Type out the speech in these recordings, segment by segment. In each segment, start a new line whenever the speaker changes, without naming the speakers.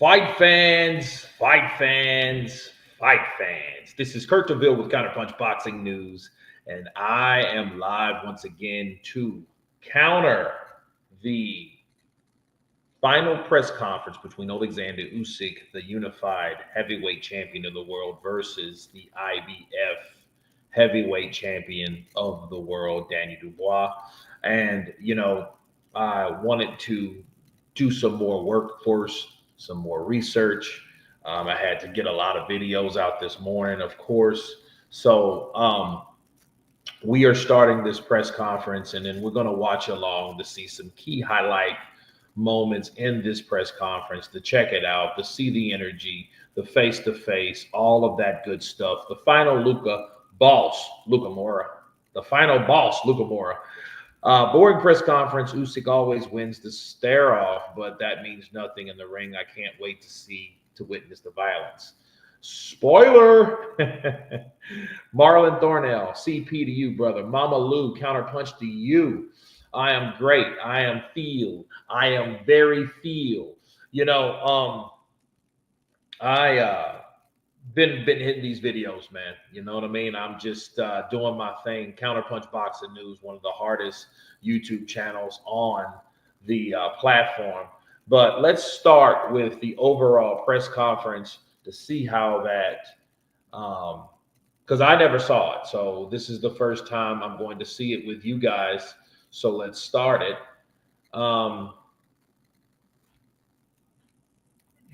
Fight fans, fight fans, fight fans. This is Kurt DeVille with Counterpunch Boxing News, and I am live once again to counter the final press conference between Oleksandr Usyk, the unified heavyweight champion of the world, versus the IBF heavyweight champion of the world, Daniel Dubois. And, I wanted to do some more work first, some more research. I had to get a lot of videos out this morning, of course. So we are starting this press conference, and then we're going to watch along to see some key highlight moments in this press conference, to check it out, to see the energy, the face-to-face, all of that good stuff. The final Luka Mora. Boring press conference. Usyk always wins the stare off, but that means nothing in the ring. I can't wait to witness the violence. Spoiler! Marlon Thornell, CP to you, brother. Mama Lou, counterpunch to you. I am great. I am feel. I am very feel. I been hitting these videos, man. You know what I mean? I'm just doing my thing. Counterpunch Boxing News, one of the hardest YouTube channels on the platform. But let's start with the overall press conference to see how that, because I never saw it. So this is the first time I'm going to see it with you guys. So let's start it.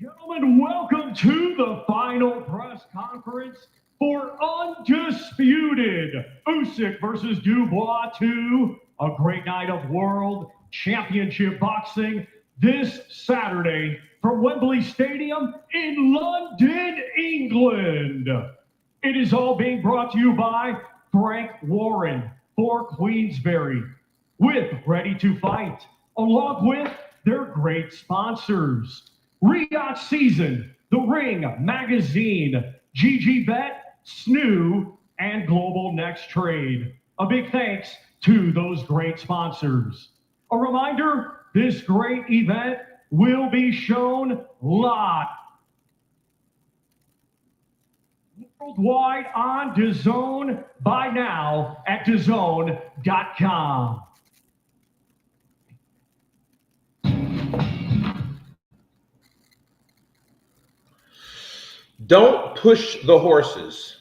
Gentlemen, welcome to the final press conference for undisputed Usyk versus Dubois 2, a great night of world championship boxing this Saturday from Wembley Stadium in London, England. It is all being brought to you by Frank Warren for Queensberry, with Ready to Fight, along with their great sponsors: Riyadh Season, The Ring Magazine, GG Bet, Snoo, and Global Next Trade. A big thanks to those great sponsors. A reminder, this great event will be shown live worldwide on DAZN by now at DAZN.com.
Don't push the horses.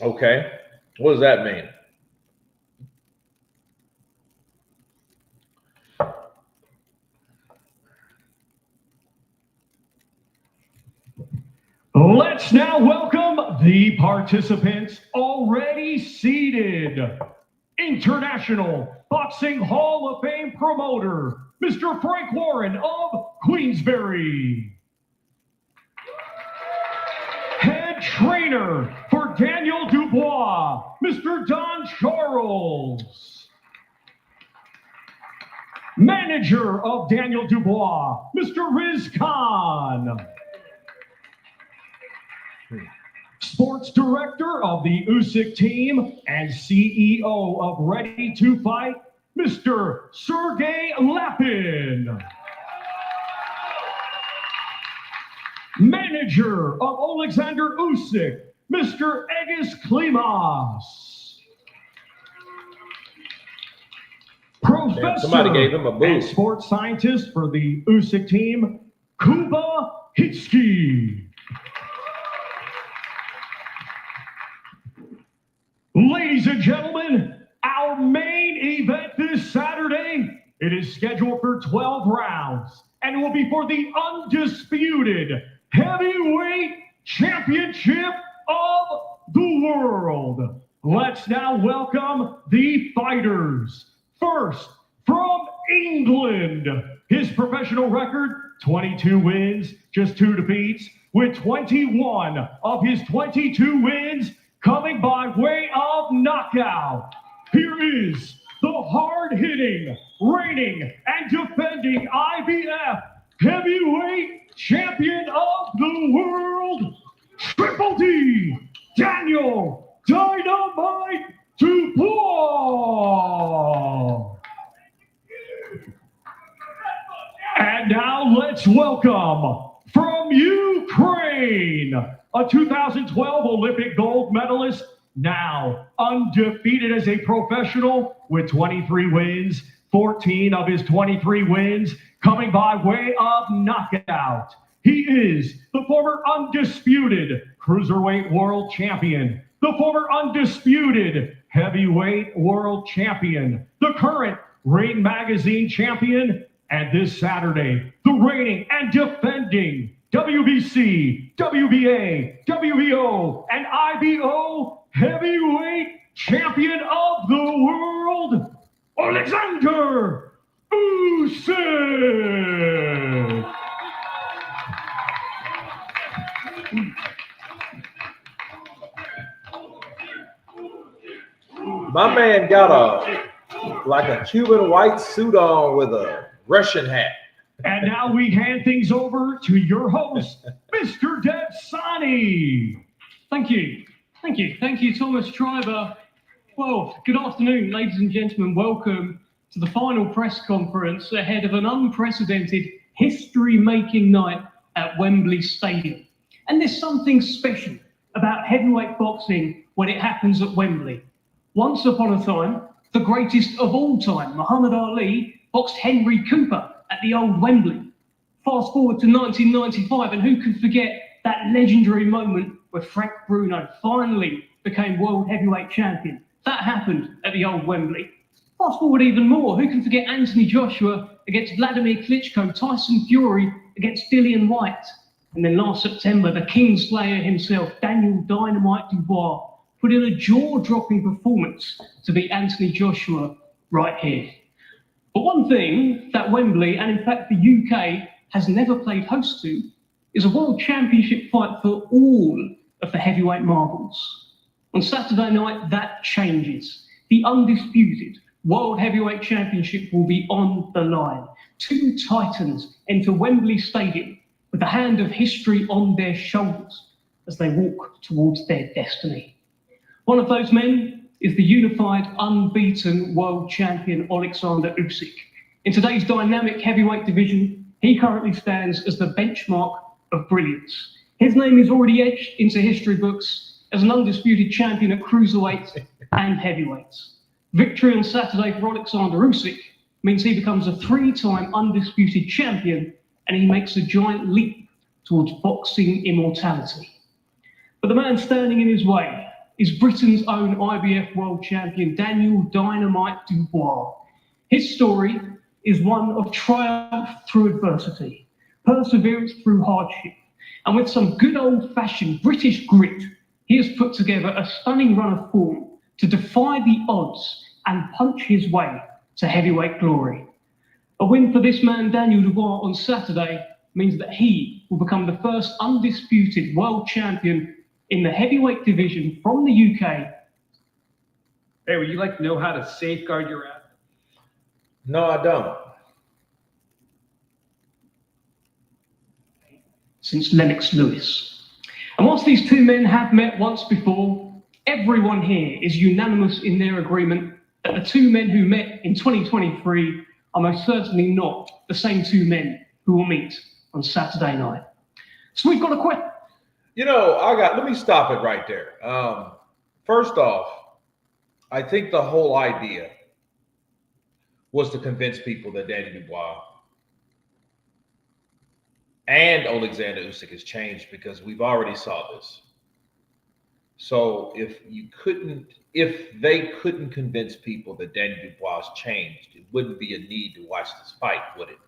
Okay. What does that mean?
Let's now welcome the participants already seated. International Boxing Hall of Fame promoter, Mr. Frank Warren of Queensberry. Head trainer for Daniel Dubois, Mr. Don Charles. Manager of Daniel Dubois, Mr. Riz Khan. Sports director of the Usyk team and CEO of Ready to Fight, Mr. Sergey Lapin. Manager of Oleksandr Usyk, Mr. Egis Klimas. Professor
somebody gave him a boost.
and sports scientist for the Usyk team, Kuba Hitsky. Ladies and gentlemen, our main event this Saturday, it is scheduled for 12 rounds, and it will be for the undisputed heavyweight championship of the world. Let's now welcome the fighters. First, from England, his professional record, 22 wins, just 2 defeats, with 21 of his 22 wins coming by way of knockout. Here is the hard-hitting, reigning, and defending IBF heavyweight champion of the world, Triple D, Daniel Dynamite Dubois. And now let's welcome from Ukraine, a 2012 Olympic gold medalist, now undefeated as a professional with 23 wins, 14 of his 23 wins coming by way of knockout. He is the former undisputed cruiserweight world champion, the former undisputed heavyweight world champion, the current Ring Magazine champion, and this Saturday, the reigning and defending WBC, WBA, WBO, and IBO heavyweight champion of the world, Oleksandr Usyk.
My man got a Cuban white suit on with a Russian hat.
And now we hand things over to your host, Mr. Debsani.
Thank you. Thank you, Thomas Schreiber. Well, good afternoon, ladies and gentlemen. Welcome to the final press conference ahead of an unprecedented history-making night at Wembley Stadium. And there's something special about heavyweight boxing when it happens at Wembley. Once upon a time, the greatest of all time, Muhammad Ali, boxed Henry Cooper at the old Wembley. Fast forward to 1995, and who can forget that legendary moment where Frank Bruno finally became world heavyweight champion? That happened at the old Wembley. Fast forward even more, who can forget Anthony Joshua against Vladimir Klitschko, Tyson Fury against Dillian Whyte? And then last September, the Kingslayer himself, Daniel Dynamite Dubois, put in a jaw-dropping performance to beat Anthony Joshua right here. But one thing that Wembley, and in fact the UK, has never played host to is a world championship fight for all of the heavyweight marbles. On Saturday night, that changes. The undisputed World Heavyweight Championship will be on the line. Two titans enter Wembley Stadium with the hand of history on their shoulders as they walk towards their destiny. One of those men is the unified, unbeaten world champion Oleksandr Usyk. In today's dynamic heavyweight division, he currently stands as the benchmark of brilliance. His name is already etched into history books as an undisputed champion at cruiserweight and heavyweights. Victory on Saturday for Oleksandr Usyk means he becomes a three-time undisputed champion, and he makes a giant leap towards boxing immortality. But the man standing in his way is Britain's own IBF world champion, Daniel Dynamite Dubois. His story is one of triumph through adversity, perseverance through hardship, and with some good old-fashioned British grit, he has put together a stunning run of form to defy the odds and punch his way to heavyweight glory. A win for this man, Daniel Dubois, on Saturday means that he will become the first undisputed world champion in the heavyweight division from the UK.
Hey, would you like to know how to safeguard your ass?
No, I don't.
Since Lennox Lewis. And whilst these two men have met once before, everyone here is unanimous in their agreement that the two men who met in 2023 are most certainly not the same two men who will meet on Saturday night. So we've got a question.
You know, let me stop it right there. First off, I think the whole idea was to convince people that Danny Dubois and Oleksandr Usyk has changed, because we've already saw this. So if they couldn't convince people that Danny Dubois has changed, it wouldn't be a need to watch this fight, would it?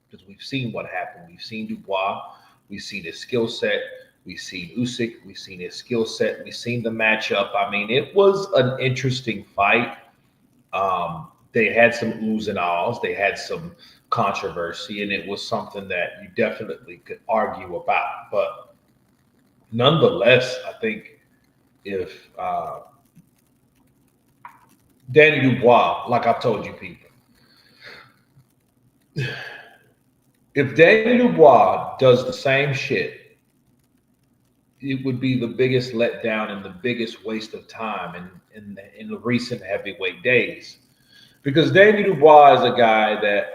Because we've seen what happened. We've seen Dubois, we've seen his skill set, we've seen Usyk, we've seen his skill set, we've seen the matchup. I mean, it was an interesting fight. They had some oohs and ahs, they had some controversy, and it was something that you definitely could argue about. But nonetheless, I think if Danny Dubois, like I've told you people, if Danny Dubois does the same shit, it would be the biggest letdown and the biggest waste of time in the recent heavyweight days. Because Danny Dubois is a guy that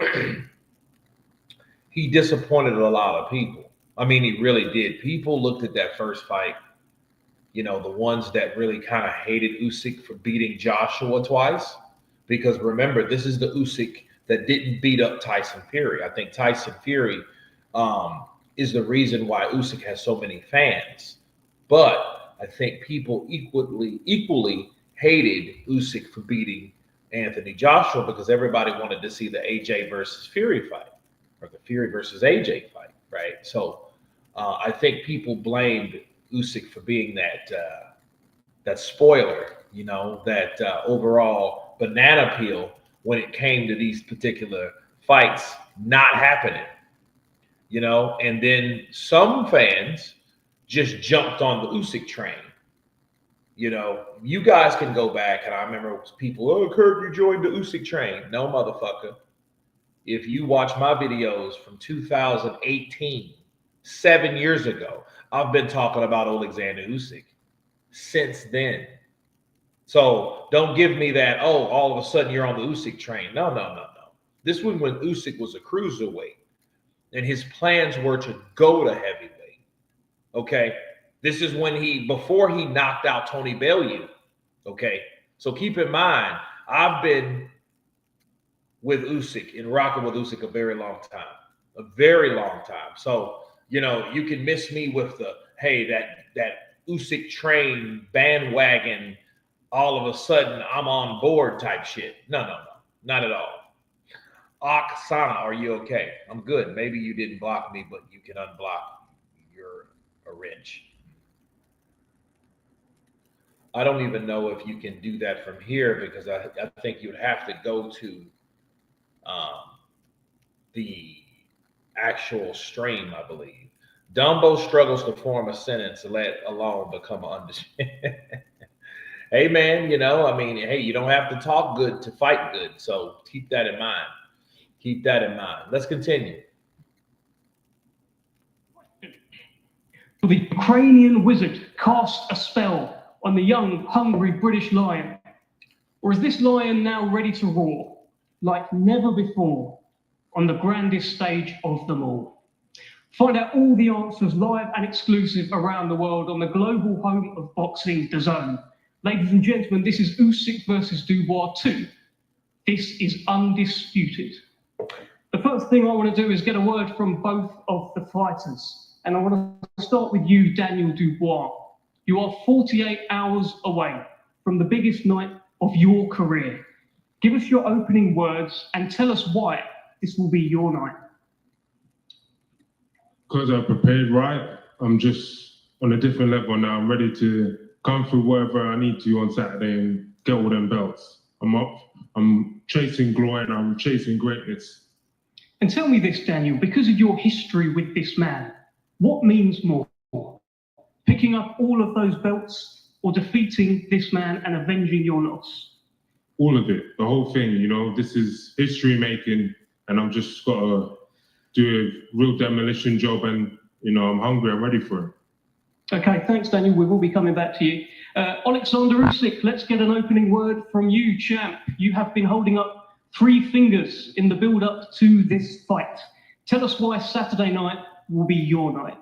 he disappointed a lot of people. I mean, he really did. People looked at that first fight, you know, the ones that really kind of hated Usyk for beating Joshua twice. Because remember, this is the Usyk that didn't beat up Tyson Fury. I think Tyson Fury is the reason why Usyk has so many fans. But I think people equally hated Usyk for beating Anthony Joshua because everybody wanted to see the AJ versus Fury fight or the Fury versus AJ fight, right? So I think people blamed Usyk for being that spoiler, you know, that overall banana peel when it came to these particular fights not happening, you know. And then some fans just jumped on the Usyk train. You know, you guys can go back, and I remember people, oh, Kurt, you joined the Usyk train. No, motherfucker. If you watch my videos from 2018, 7 years ago, I've been talking about Oleksandr Usyk since then. So don't give me that, oh, all of a sudden you're on the Usyk train. No. This was when Usyk was a cruiserweight, and his plans were to go to heavyweight. Okay? This is when before he knocked out Tony Bellew. Okay? So keep in mind, I've been with Usyk and rocking with Usyk a very long time. A very long time. So, you know, you can miss me with the, hey, that Usyk train bandwagon, all of a sudden I'm on board type shit. No, not at all. Oksana, are you okay? I'm good. Maybe you didn't block me, but you can unblock. You're a wrench. I don't even know if you can do that from here because I think you'd have to go to the actual stream, I believe. Dumbo struggles to form a sentence, let alone become an understanding. Hey, man, you know, I mean, hey, you don't have to talk good to fight good. So keep that in mind. Keep that in mind. Let's continue.
The Ukrainian wizard cast a spell on the young, hungry British lion. Or is this lion now ready to roar like never before on the grandest stage of them all? Find out all the answers live and exclusive around the world on the global home of boxing, DAZN. Ladies and gentlemen, this is Usyk versus Dubois 2. This is undisputed. The first thing I want to do is get a word from both of the fighters. And I want to start with you, Daniel Dubois. You are 48 hours away from the biggest night of your career. Give us your opening words and tell us why this will be your night.
Because I prepared right, I'm just on a different level now. I'm ready to come through wherever I need to on Saturday and get all them belts. I'm up, I'm chasing glory and I'm chasing greatness.
And tell me this, Daniel, because of your history with this man, what means more? Picking up all of those belts or defeating this man and avenging your loss?
All of it, the whole thing, you know, this is history making and I'm just got to do a real demolition job and, you know, I'm hungry, I'm ready for it.
Okay, thanks, Daniel. We will be coming back to you. Oleksandr Usyk, let's get an opening word from you, champ. You have been holding up 3 fingers in the build-up to this fight. Tell us why Saturday night will be your night.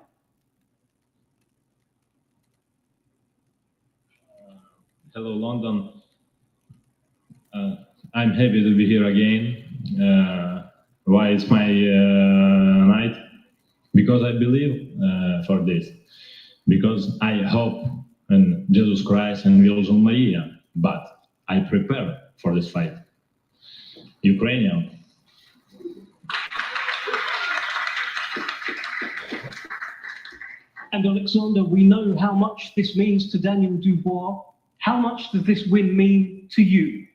Hello, London. I'm happy to be here again. Why it's my night? Because I believe for this. Because I hope in Jesus Christ and Virgin Maria, but I prepare for this fight. Ukrainian.
And Oleksandr, we know how much this means to Daniel Dubois. How much does this win mean to you?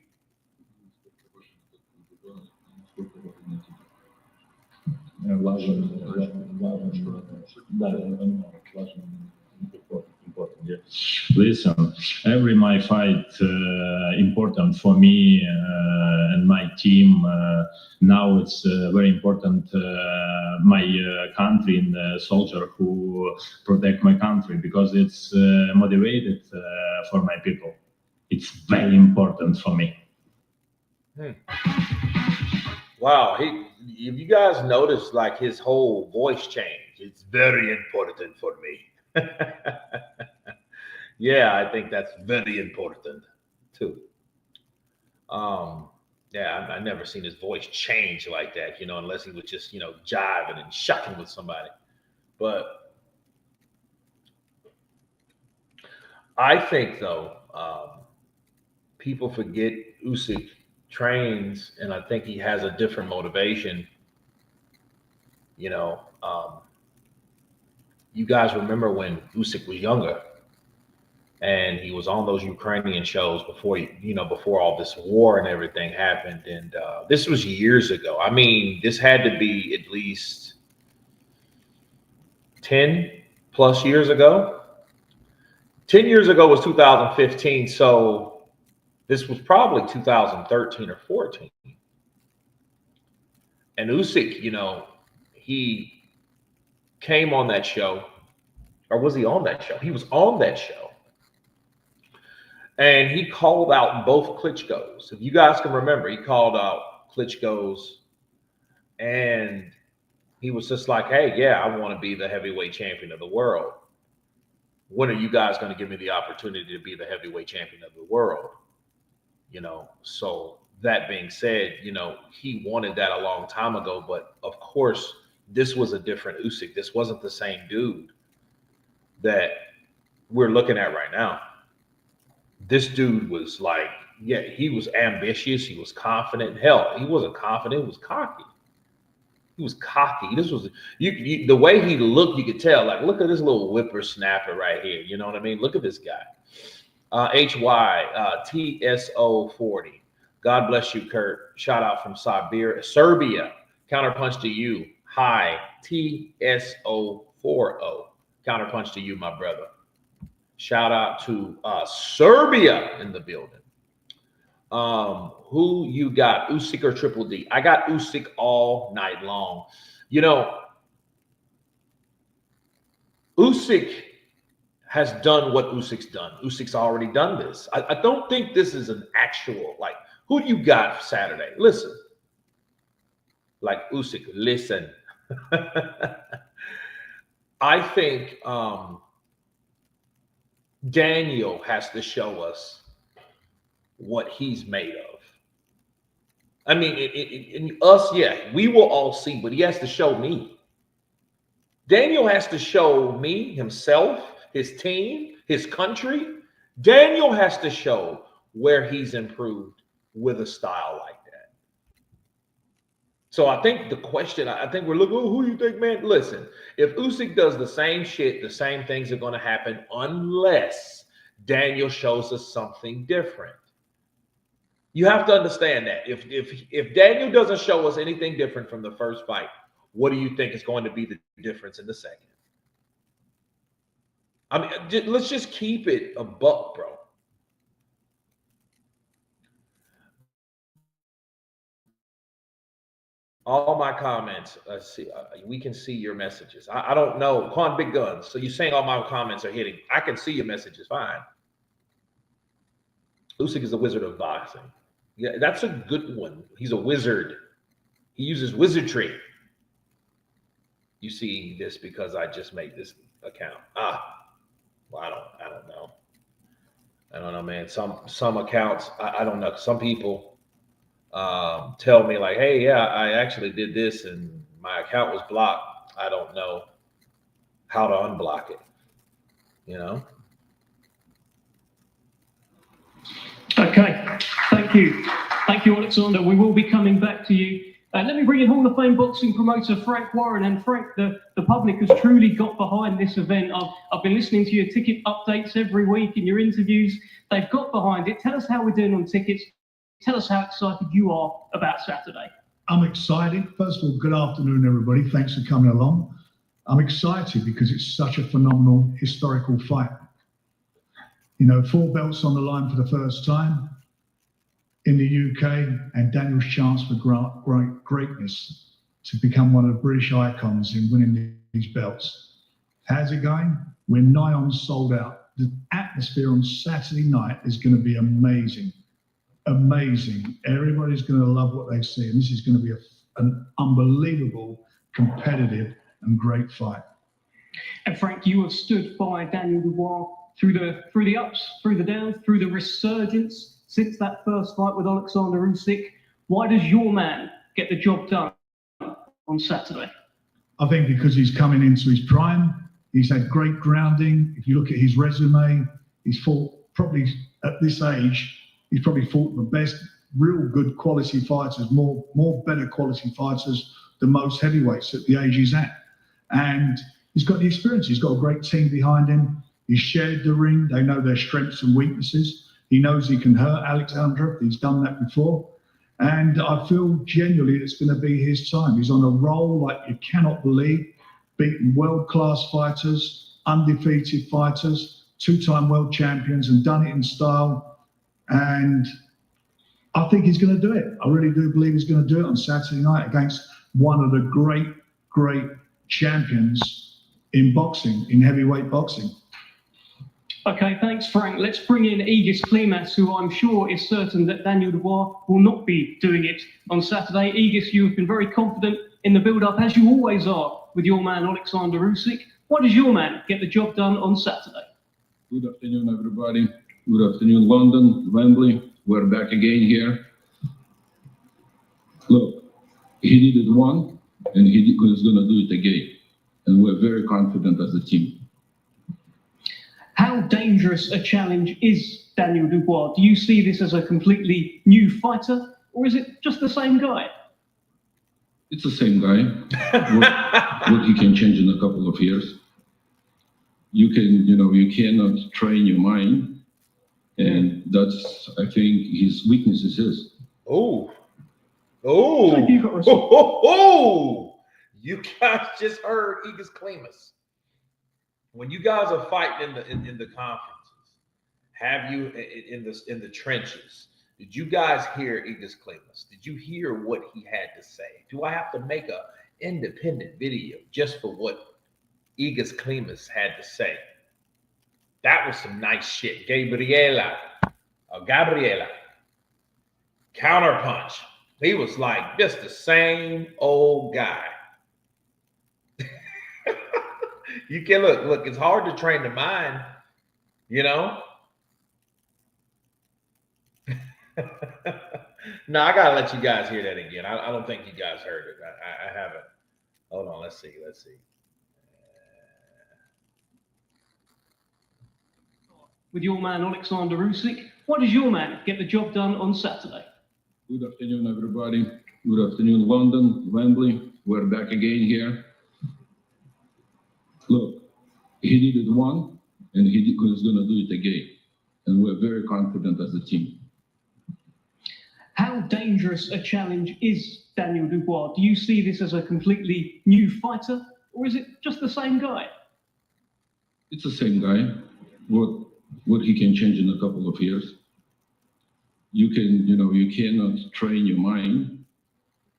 Listen, every my fight important for me and my team. Now it's very important my country and the soldier who protect my country because it's motivated for my people. It's very important for me.
Wow, if you guys notice, like his whole voice change, it's very important for me. Yeah, I think that's very important too. Um, yeah, I never seen his voice change like that, unless he was just, jiving and shucking with somebody. But I think though, people forget Usyk trains, and I think he has a different motivation. You know, you guys remember when Usyk was younger and he was on those Ukrainian shows before before all this war and everything happened, and this was years ago. I mean, this had to be at least 10 plus years ago. 10 years ago was 2015, so this was probably 2013 or 14. And Usyk, he came on that show, or was he on that show? He was on that show. And he called out both Klitschko's. If you guys can remember, he called out Klitschko's, and he was just like, hey, yeah, I want to be the heavyweight champion of the world. When are you guys going to give me the opportunity to be the heavyweight champion of the world? So that being said, he wanted that a long time ago, but of course, this was a different Usyk. This wasn't the same dude that we're looking at right now. This dude was like, yeah, he was ambitious. He was confident. Hell, he wasn't confident. He was cocky. He was cocky. This was the way he looked. You could tell. Like, look at this little whippersnapper right here. You know what I mean? Look at this guy. TSO40. God bless you, Kurt. Shout out from Serbia. Counterpunch to you. Hi, TSO40. Counterpunch to you, my brother. Shout out to Serbia in the building. Who you got, Usyk or Triple D? I got Usyk all night long. Usyk has done what Usyk's done. Usyk's already done this. I don't think this is an actual, like, who do you got Saturday? Listen. Like, Usyk, listen. I think Daniel has to show us what he's made of. I mean, in us, yeah, we will all see, but he has to show me. Daniel has to show me, himself, his team, his country. Daniel has to show where he's improved with a style like that. So I think the question, I think we're looking, who you think, man? Listen, if Usyk does the same shit, the same things are going to happen unless Daniel shows us something different. You have to understand that. If Daniel doesn't show us anything different from the first fight, what do you think is going to be the difference in the second? I mean, let's just keep it a buck, bro. All my comments, let's see, we can see your messages. I don't know. Quan Big Guns. So you're saying all my comments are hitting. I can see your messages fine. Usyk is the wizard of boxing. Yeah, that's a good one. He's a wizard. He uses wizardry. You see this because I just made this account. Well, I don't know. I don't know, man. Some accounts, I don't know. Some people tell me like, hey, yeah, I actually did this and my account was blocked. I don't know how to unblock it,
Okay, thank you. Thank you, Oleksandr. We will be coming back to you. Let me bring in Hall of Fame boxing promoter Frank Warren. And Frank, the public has truly got behind this event. I've been listening to your ticket updates every week and your interviews. They've got behind it. Tell us how we're doing on tickets. Tell us how excited you are about Saturday.
I'm excited. First of all, good afternoon, everybody. Thanks for coming along. I'm excited because it's such a phenomenal historical fight. 4 belts on the line for the first time in the UK, and Daniel's chance for greatness to become one of the British icons in winning these belts. How's it going? We're nigh on sold out. The atmosphere on Saturday night is going to be amazing. Amazing. Everybody's going to love what they see, and this is going to be a an unbelievable, competitive and great fight.
And Frank, you have stood by Daniel Dubois through the ups, through the downs, through the resurgence since that first fight with Oleksandr Usyk. Why does your man get the job done on Saturday?
I think because he's coming into his prime. He's had great grounding. If you look at his resume, he's fought probably at this age, he's probably fought the best, real good quality fighters, more better quality fighters than most heavyweights at the age he's at. And he's got the experience. He's got a great team behind him. He's shared the ring. They know their strengths and weaknesses. He knows he can hurt Oleksandr. He's done that before. And I feel genuinely it's going to be his time. He's on a roll like you cannot believe, beating world-class fighters, undefeated fighters, two-time world champions, and done it in style. And I think he's going to do it. I really do believe he's going to do it on Saturday night against one of the great, great champions in boxing, in heavyweight boxing.
Okay, thanks, Frank. Let's bring in Egis Klimas, who I'm sure is certain that Daniel Dubois will not be doing it on Saturday. Egis, you have been very confident in the build-up, as you always are, with your man Oleksandr Usyk. Why does your man get the job done on Saturday?
Good afternoon, everybody. Good afternoon, London, Wembley. We're back again here. Look, he did it once, and he's going to do it again. And we're very confident as a team.
How dangerous a challenge is Daniel Dubois? Do you see this as a completely new fighter, or is it just the same guy?
It's the same guy. what he can change in a couple of years. You cannot train your mind, and that's, I think, his weaknesses is.
Oh, you guys just heard Egis Klimas. When you guys are fighting in the conferences, have you in the trenches? Did you guys hear Egis Klimas? Did you hear what he had to say? Do I have to make an independent video just for what Egis Klimas had to say? That was some nice shit. Gabriela, counterpunch. He was like just the same old guy. You can look, it's hard to train the mind, you know? No, I gotta let you guys hear that again. I don't think you guys heard it. I haven't. Hold on, let's see.
With your man Oleksandr Usyk, why does your man get the job done on Saturday?
Good afternoon, everybody. Good afternoon, London, Wembley. We're back again here. Look, he did it once, and he's going to do it again. And we're very confident as a team.
How dangerous a challenge is Daniel Dubois? Do you see this as a completely new fighter, or is it just the same guy?
It's the same guy. What he can change in a couple of years. You cannot train your mind,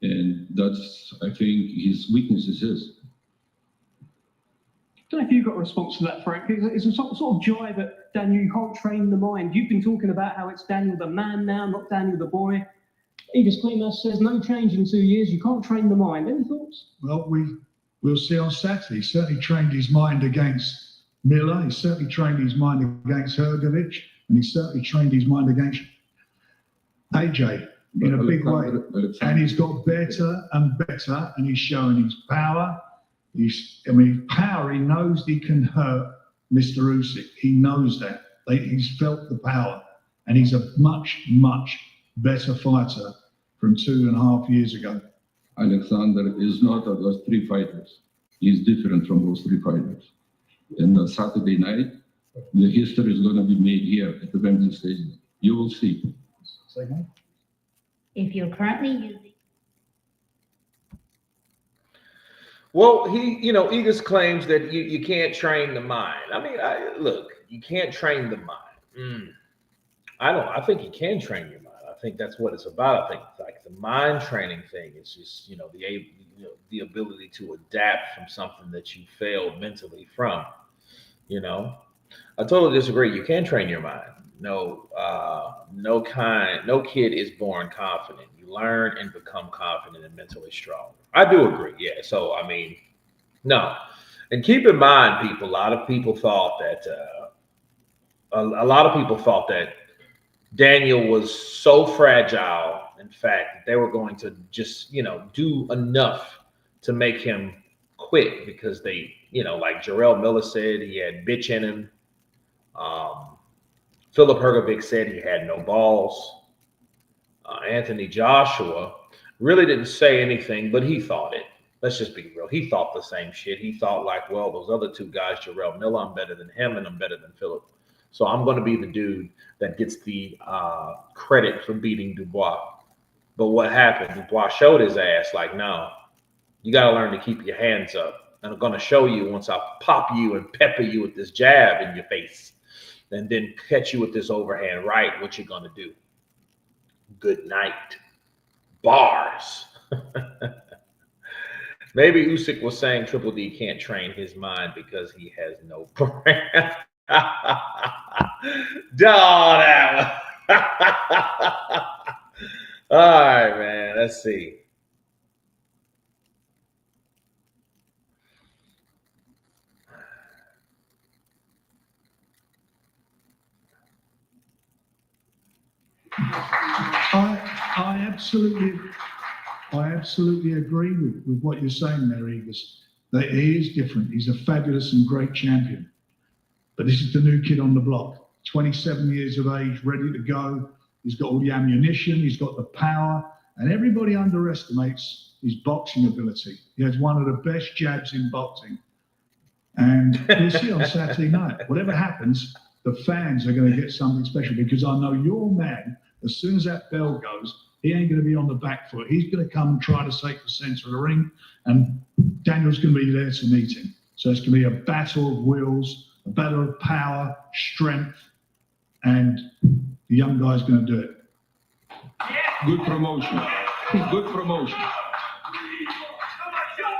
and that's, I think, his weaknesses is.
I don't know if you've got a response to that, Frank. It's a sort of jibe at Daniel. You can't train the mind. You've been talking about how it's Daniel the man now, not Daniel the boy. Egis Klimas says no change in 2 years. You can't train the mind. Any thoughts?
Well, we'll see on Saturday. He certainly trained his mind against Miller. He certainly trained his mind against Hrgovic, and he certainly trained his mind against AJ in a big way. And he's got better and better, and he's showing his power. Power, he knows he can hurt Mr. Usyk. He knows that. He's felt the power. And he's a much, much better fighter from 2.5 years ago.
Oleksandr is not of those three fighters. He's different from those three fighters. And Saturday night, the history is going to be made here at the Wembley Stadium. You will see.
Say no?
If you're currently using.
Well, Egis claims that you can't train the mind. I mean, look, you can't train the mind. I think you can train your mind. I think that's what it's about. I think like the mind training thing is just, the ability to adapt from something that you failed mentally from, I totally disagree. You can train your mind. no kid is born confident. You learn and become confident and mentally strong. I do agree. Yeah. So I mean, no. And keep in mind, people. A lot of people thought that. A lot of people thought that Daniel was so fragile. In fact, they were going to just do enough to make him quit because they, like Jarrell Miller said, he had bitch in him. Philip Hergovic said he had no balls. Anthony Joshua really didn't say anything, but he thought it. Let's just be real. He thought the same shit. He thought like, well, those other two guys, Jarrell Miller, I'm better than him, and I'm better than Philip. So I'm going to be the dude that gets the credit for beating Dubois. But what happened? Dubois showed his ass like, no, you got to learn to keep your hands up. And I'm going to show you once I pop you and pepper you with this jab in your face and then catch you with this overhand right, what you're going to do. Good night. Bars. Maybe Usyk was saying Triple D can't train his mind because he has no brain. That All right, man. Let's see.
I absolutely agree with what you're saying there, Eagles. That he is different. He's a fabulous and great champion. But this is the new kid on the block. 27 years of age, ready to go. He's got all the ammunition. He's got the power. And everybody underestimates his boxing ability. He has one of the best jabs in boxing. And we'll see on Saturday night. Whatever happens, the fans are going to get something special because I know your man, as soon as that bell goes, he ain't going to be on the back foot. He's going to come and try to take the center of the ring, and Daniel's going to be there to meet him. So it's going to be a battle of wills, a battle of power, strength, and the young guy's going to do it.
Good promotion. Good promotion.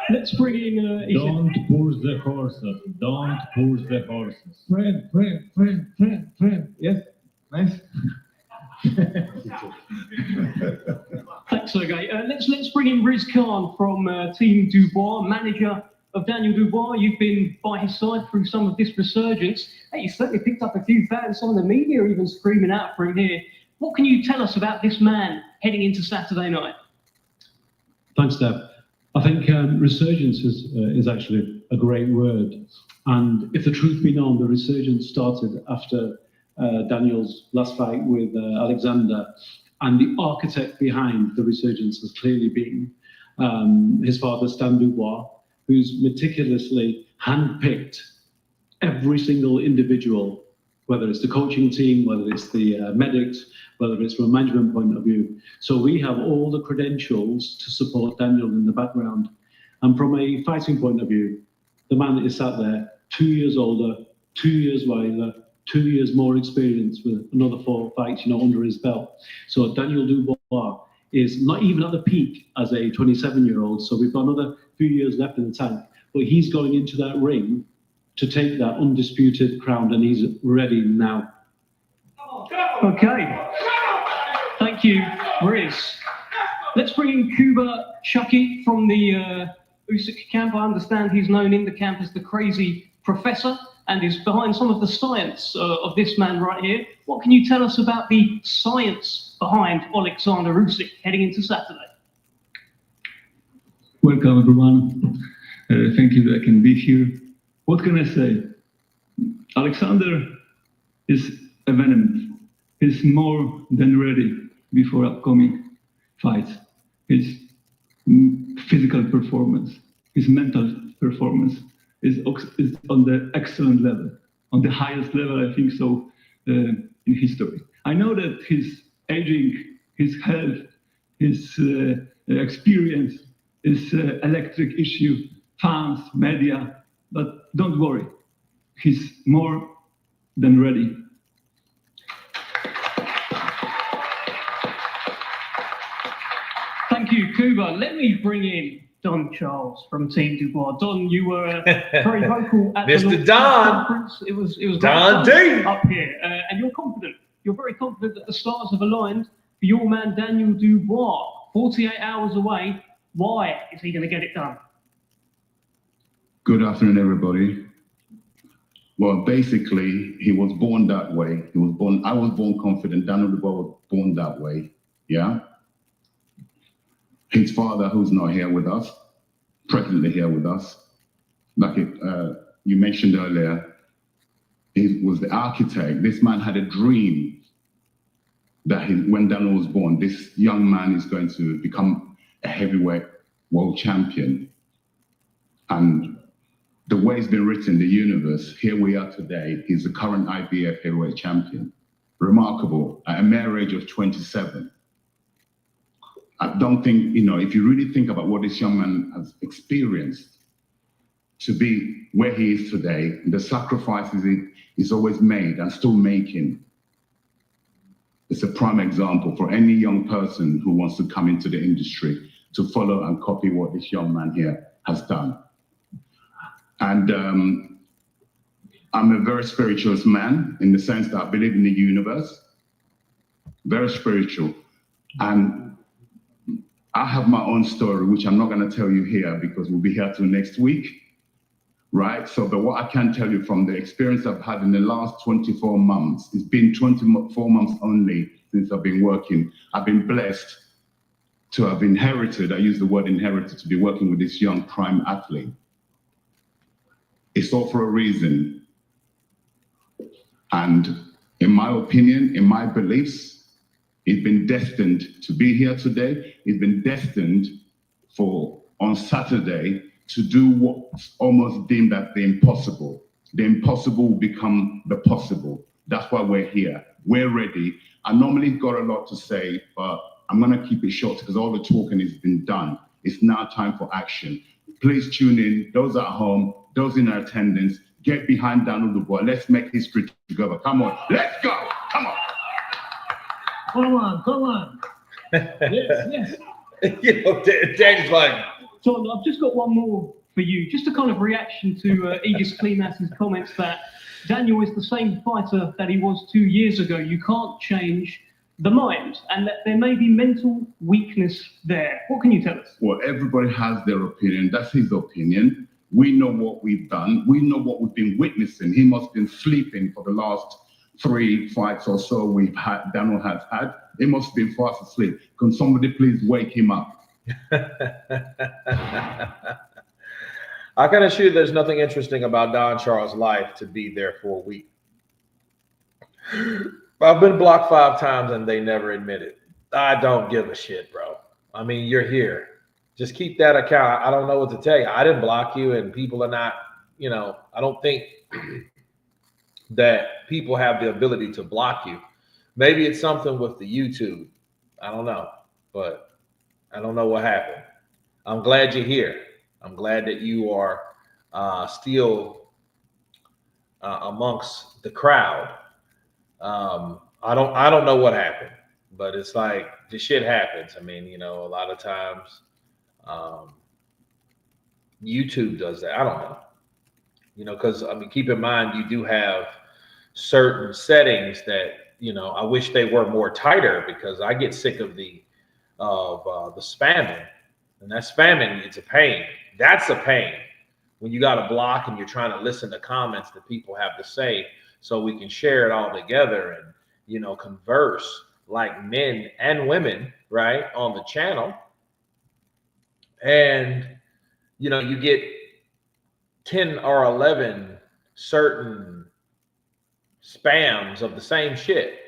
Let's bring in.
Don't push the horses. Don't push the horses.
Friend. Yes, nice.
Thanks, Sergey. Let's bring in Riz Khan from Team Dubois, manager of Daniel Dubois. You've been by his side through some of this resurgence. Hey, you certainly picked up a few fans. Some of the media are even screaming out for him here. What can you tell us about this man heading into Saturday night?
Thanks, Deb. I think resurgence is actually a great word. And if the truth be known, the resurgence started after Daniel's last fight with Oleksandr. And the architect behind the resurgence has clearly been his father, Stan Dubois, who's meticulously handpicked every single individual, whether it's the coaching team, whether it's the medics, whether it's from a management point of view. So we have all the credentials to support Daniel in the background. And from a fighting point of view, the man is sat there 2 years older, 2 years wiser, 2 years more experience with another 4 fights, under his belt. So Daniel Dubois is not even at the peak as a 27-year-old. So we've got another few years left in the tank. But he's going into that ring to take that undisputed crown, and he's ready now.
Okay. Thank you, Riz. Let's bring in Kuba Chucky from the Usyk camp. I understand he's known in the camp as the crazy professor and is behind some of the science of this man right here. What can you tell us about the science behind Oleksandr Usyk heading into Saturday?
Welcome, everyone. Thank you that I can be here. What can I say? Oleksandr is a venom. He's more than ready before upcoming fights. His physical performance, his mental performance is on the excellent level, on the highest level, I think so, in history. I know that his aging, his health, his experience is electric issue, fans, media, but don't worry, he's more than ready.
Thank you, Kuba. Let me bring in Don Charles from Team Dubois. Don, you were very vocal at
Mr.
the
Don.
conference. It was
Don D.
up here, and you're confident you're very confident that the stars have aligned for your man Daniel Dubois. 48 hours away. Why is he going to get it done?
Good afternoon, everybody. Well, basically, he was born that way. I was born confident. Daniel Dubois was born that way. Yeah. His father, who's not here with us, presently here with us, like you mentioned earlier, he was the architect. This man had a dream that when Daniel was born, this young man is going to become a heavyweight world champion. And the way it's been written in the universe, here we are today, he's the current IBF heavyweight champion. Remarkable, at a mere age of 27. I don't think, if you really think about what this young man has experienced to be where he is today, the sacrifices he's always made and still making, it's a prime example for any young person who wants to come into the industry to follow and copy what this young man here has done. And I'm a very spiritual man in the sense that I believe in the universe, very spiritual. And I have my own story, which I'm not going to tell you here because we'll be here till next week, right? So, but what I can tell you from the experience I've had in the last 24 months, it's been 24 months only since I've been working. I've been blessed to have inherited, I use the word inherited, to be working with this young prime athlete. It's all for a reason. And in my opinion, in my beliefs, he's been destined to be here today. He's been destined for, on Saturday, to do what's almost deemed as the impossible. The impossible will become the possible. That's why we're here. We're ready. I normally got a lot to say, but I'm going to keep it short because all the talking has been done. It's now time for action. Please tune in. Those at home, those in attendance, get behind Daniel Dubois. Let's make history together. Come on. Let's go. Come on.
Come on, come on. Yes, yes.
Danny's like,
Tom, I've just got one more for you. Just a kind of reaction to Aegis Klimas's comments that Daniel is the same fighter that he was 2 years ago. You can't change the mind, and that there may be mental weakness there. What can you tell us?
Well, everybody has their opinion. That's his opinion. We know what we've done. We know what we've been witnessing. He must have been sleeping for the last 3 fights or so Daniel has had. He must have been fast asleep. Can somebody please wake him up?
I can assure you there's nothing interesting about Don Charles' life to be there for a week. I've been blocked 5 times and they never admit it. I don't give a shit, bro. I mean, you're here. Just keep that account. I don't know what to tell you. I didn't block you, and people are not, I don't think that people have the ability to block you. Maybe it's something with the YouTube. I don't know, but I don't know what happened. I'm glad you're here. I'm glad that you are still amongst the crowd. I don't know what happened, but it's like the shit happens. I mean, a lot of times YouTube does that. I don't know, because keep in mind, you do have certain settings that, I wish they were more tighter, because I get sick of the spamming, and that spamming, it's a pain. That's a pain when you got a block and you're trying to listen to comments that people have to say so we can share it all together and, converse like men and women, right, on the channel. And, you get 10 or 11 certain spams of the same shit,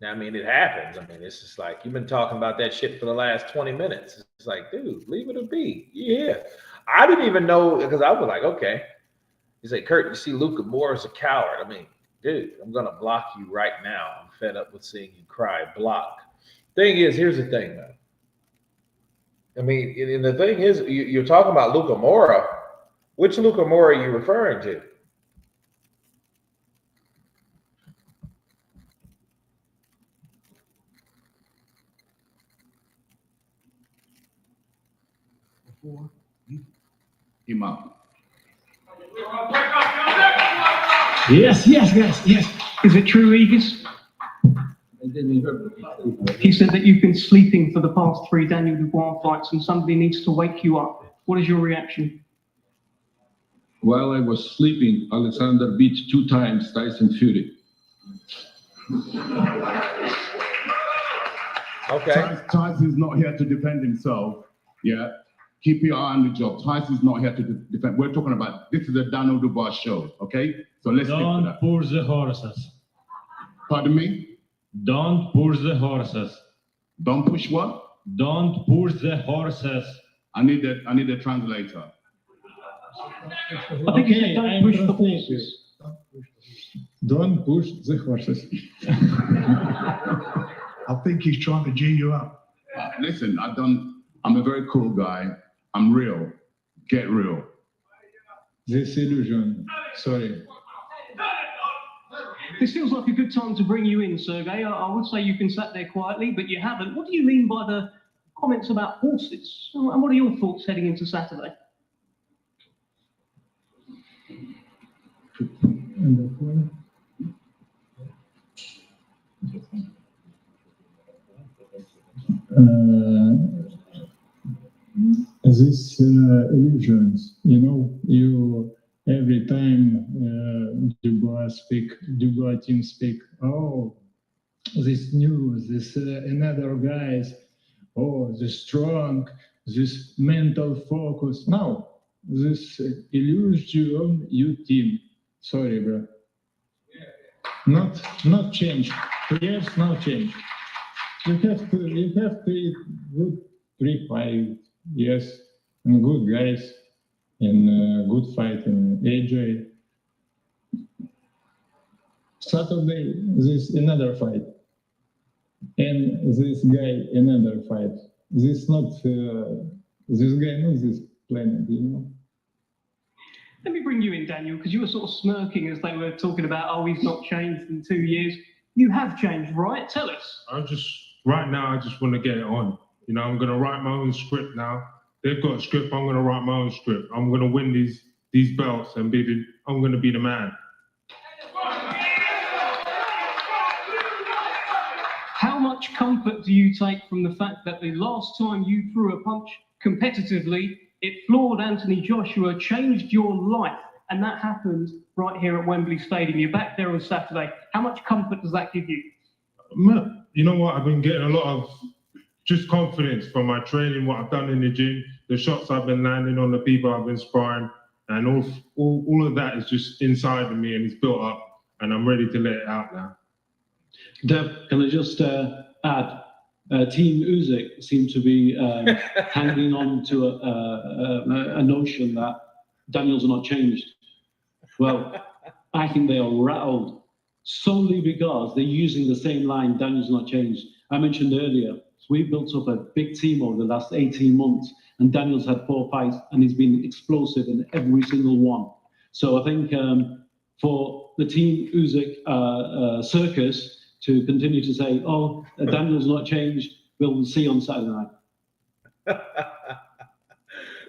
I mean, it happens. I mean, it's just like, you've been talking about that shit for the last 20 minutes. It's like, dude, leave it be. Yeah. I didn't even know, because I was like, okay. He's like, Kurt, you see Luca Moore is a coward. I mean, dude, I'm going to block you right now. I'm fed up with seeing you cry. Block. Thing is, here's the thing, man. I mean, and the thing is, you're talking about Luca Moore. Which Luca Moore are you referring to?
Him up.
Yes, yes.
Is it true, Aegis? He said that you've been sleeping for the past 3 Daniel Dubois fights and somebody needs to wake you up. What is your reaction?
While I was sleeping, Oleksandr beat 2 times Tyson Fury.
Okay.
Tyson's not here to defend himself. Yeah. Keep your eye on the job. Tyson's not here to defend. We're talking about, this is a Daniel Dubois show, okay? So let's stick to
Don't
that.
push the horses.
Pardon me?
Don't push the horses.
Don't push what?
Don't push the horses.
I need a translator.
I think you said don't push the horses.
Don't push the horses.
I think he's trying to G you up.
Listen, I'm a very cool guy. I'm real. Get real.
This illusion. Sorry.
This feels like a good time to bring you in, Sergey. I would say you've been sat there quietly, but you haven't. What do you mean by the comments about horses? And what are your thoughts heading into Saturday?
These illusions, you every time Dubois team speak, oh, this news, this another guys, oh, the strong, this mental focus. No, this illusion, you team. Sorry, bro. Not change. Yes, no change. You have to eat good 3-5 years and good guys and good fight and AJ. Saturday, this another fight. And this guy another fight. This guy not this planet,
Let me bring you in, Daniel, because you were sort of smirking as they were talking about, oh, he's not changed in 2 years. You have changed, right? Tell us.
Right now, I just want to get it on. I'm going to write my own script now. They've got a script. I'm going to write my own script. I'm going to win these belts and I'm going to be the man.
How much comfort do you take from the fact that the last time you threw a punch competitively, it floored Anthony Joshua, changed your life, and that happened right here at Wembley Stadium? You're back there on Saturday. How much comfort does that give you?
You know what? I've been getting a lot of just confidence from my training, what I've done in the gym, the shots I've been landing on the people I've been sparring, and all of that is just inside of me and it's built up, and I'm ready to let it out now.
Dev, can I just add, Team Usyk seem to be hanging on to a notion that Daniel's not changed. Well, I think they are rattled solely because they're using the same line, Daniel's not changed. I mentioned earlier, we've built up a big team over the last 18 months, and Daniel's had 4 fights, and he's been explosive in every single one. So I think for the Team Usyk circus to continue to say, oh, Daniel's not changed, we'll see on Saturday night.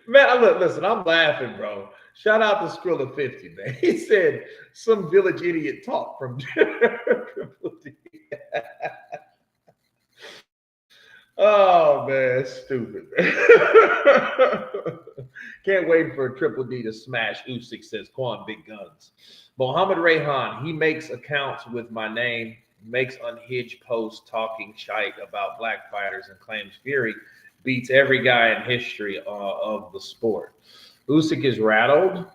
Man, look, listen, I'm laughing, bro. Shout out to Skrilla 50, man. He said some village idiot talk from Triple D. Oh, man, stupid. Can't wait for Triple D to smash Usyk, says Quan Big Guns. Mohammed Rayhan, he makes accounts with my name, makes unhinged posts talking shite about black fighters and claims Fury beats every guy in history of the sport. Usyk is rattled.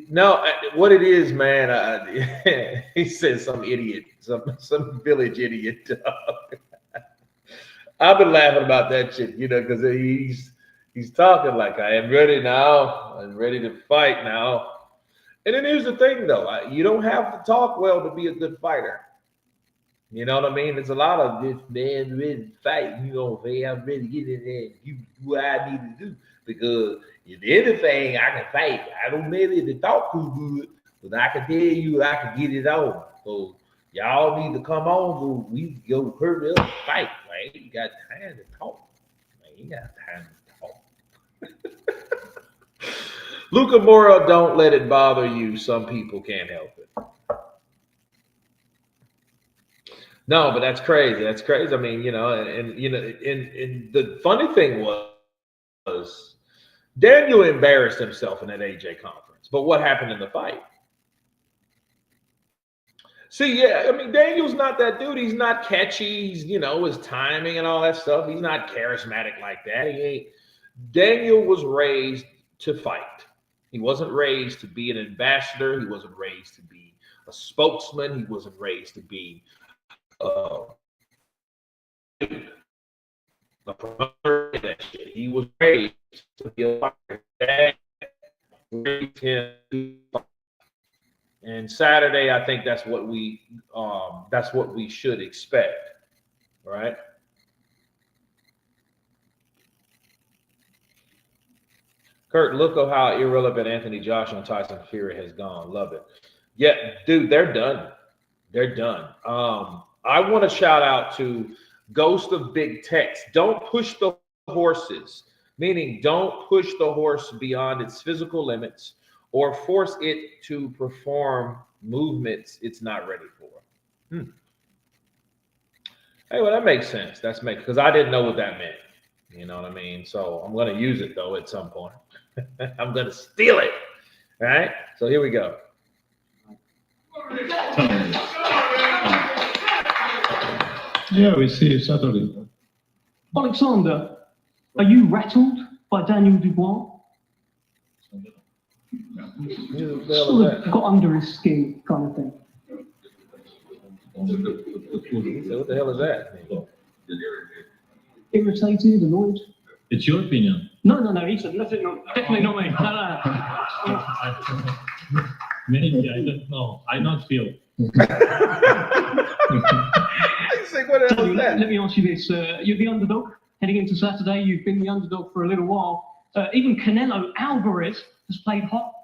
No, what it is, man, he says some idiot, some village idiot. I've been laughing about that shit, because he's talking like, I am ready now. I'm ready to fight now. And then here's the thing, though. You don't have to talk well to be a good fighter. You know what I mean? There's a lot of this, man, ready to fight. Hey, I'm ready to get in there and do what I need to do. Because if anything, I can fight. I don't maybe to talk too good, but I can tell you I can get it on. So y'all need to come on, so we go hurry up and fight. I ain't got time to talk. I ain't got time to talk. Luca Mora, don't let it bother you. Some people can't help it. No, but that's crazy. That's crazy. I mean, you know, and the funny thing was Daniel embarrassed himself in that AJ conference. But what happened in the fight? See, yeah, I mean, Daniel's not that dude. He's not catchy. He's, you know, his timing and all that stuff. He's not charismatic like that. He ain't. Daniel was raised to fight. He wasn't raised to be an ambassador. He wasn't raised to be a spokesman. He wasn't raised to be a promoter. That shit. He was raised to be a fighter. That raised him to fight. And Saturday, I think that's what we should expect, right? Kurt, look at how irrelevant Anthony Joshua and Tyson Fury has gone. Love it. Yeah, dude, they're done. They're done. I want to shout out to Ghost of Big Tex. Don't push the horses, meaning don't push the horse beyond its physical limits or force it to perform movements it's not ready for. Hey, well, that makes sense. That's because I didn't know what that meant. You know what I mean? So I'm going to use it, though, at some point. I'm going to steal it. All right? So here we go.
Yeah, we see it Saturday.
Oleksandr, are you rattled by Daniel Dubois? Sort of got under his skin, kind of thing.
What the hell is that?
Irritated, annoyed?
It's your opinion.
No, he said nothing. No, definitely not me. No.
Maybe, I don't know. I not feel.
Let me ask you this. You're the underdog heading into Saturday. You've been the underdog for a little while. Even Canelo Alvarez has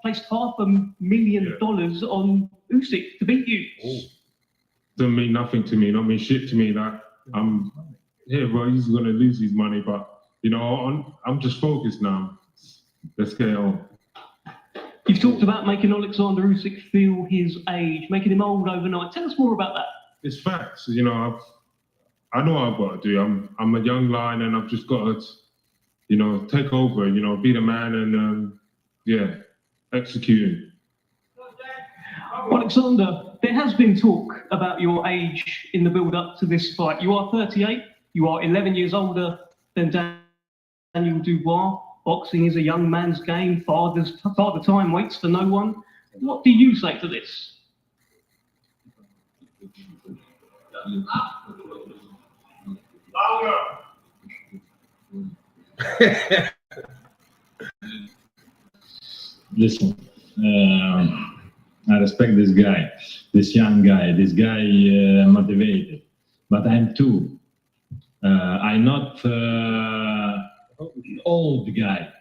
placed $500,000 on Usyk to beat you.
Doesn't mean nothing to me. Not mean shit to me. Like bro, he's gonna lose his money, but you know, I'm just focused now. Let's get on.
You've talked about making Oleksandr Usyk feel his age, making him old overnight. Tell us more about that.
It's facts. You know, I know what I've got to do. I'm a young lion, and I've just got to, you know, take over. You know, be the man, and executing.
Oleksandr, there has been talk about your age in the build-up to this fight. You are 38. You are 11 years older than Daniel Dubois. Boxing is a young man's game. Father time waits for no one. What do you say to this?
Listen, I respect this guy, this young guy, this guy motivated, but I'm too. I'm not old guy.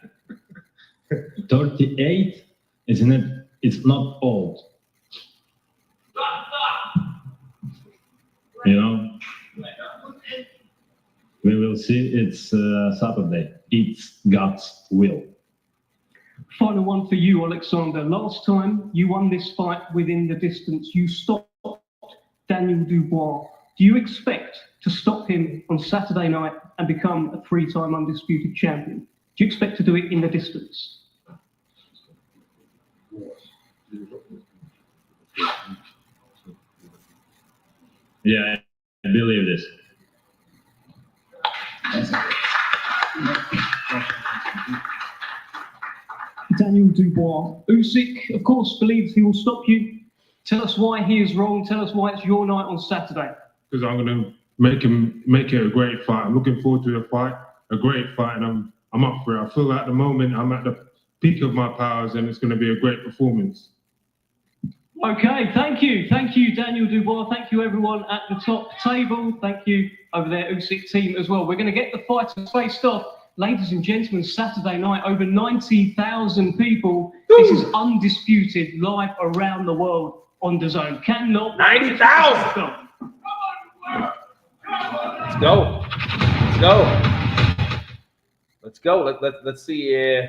38, isn't it? It's not old. You know, we will see. It's Saturday. It's God's will.
Final one for you, Oleksandr. Last time you won this fight within the distance, you stopped Daniel Dubois. Do you expect to stop him on Saturday night and become a 3-time undisputed champion? Do you expect to do it in the distance?
Yeah, I believe this.
Daniel Dubois. Usyk, of course, believes he will stop you. Tell us why he is wrong. Tell us why it's your night on Saturday.
Because I'm going to make it a great fight. I'm looking forward to a great fight, and I'm up for it. I feel like at the moment I'm at the peak of my powers, and it's going to be a great performance.
Okay, thank you, Daniel Dubois. Thank you, everyone at the top table. Thank you over there, Usyk team as well. We're going to get the fighters faced off. Ladies and gentlemen, Saturday night, over 90,000 people. This is undisputed, live around the world on DAZN. Cannot
90,000. Let's go. Let's go. Let's go. Let's see.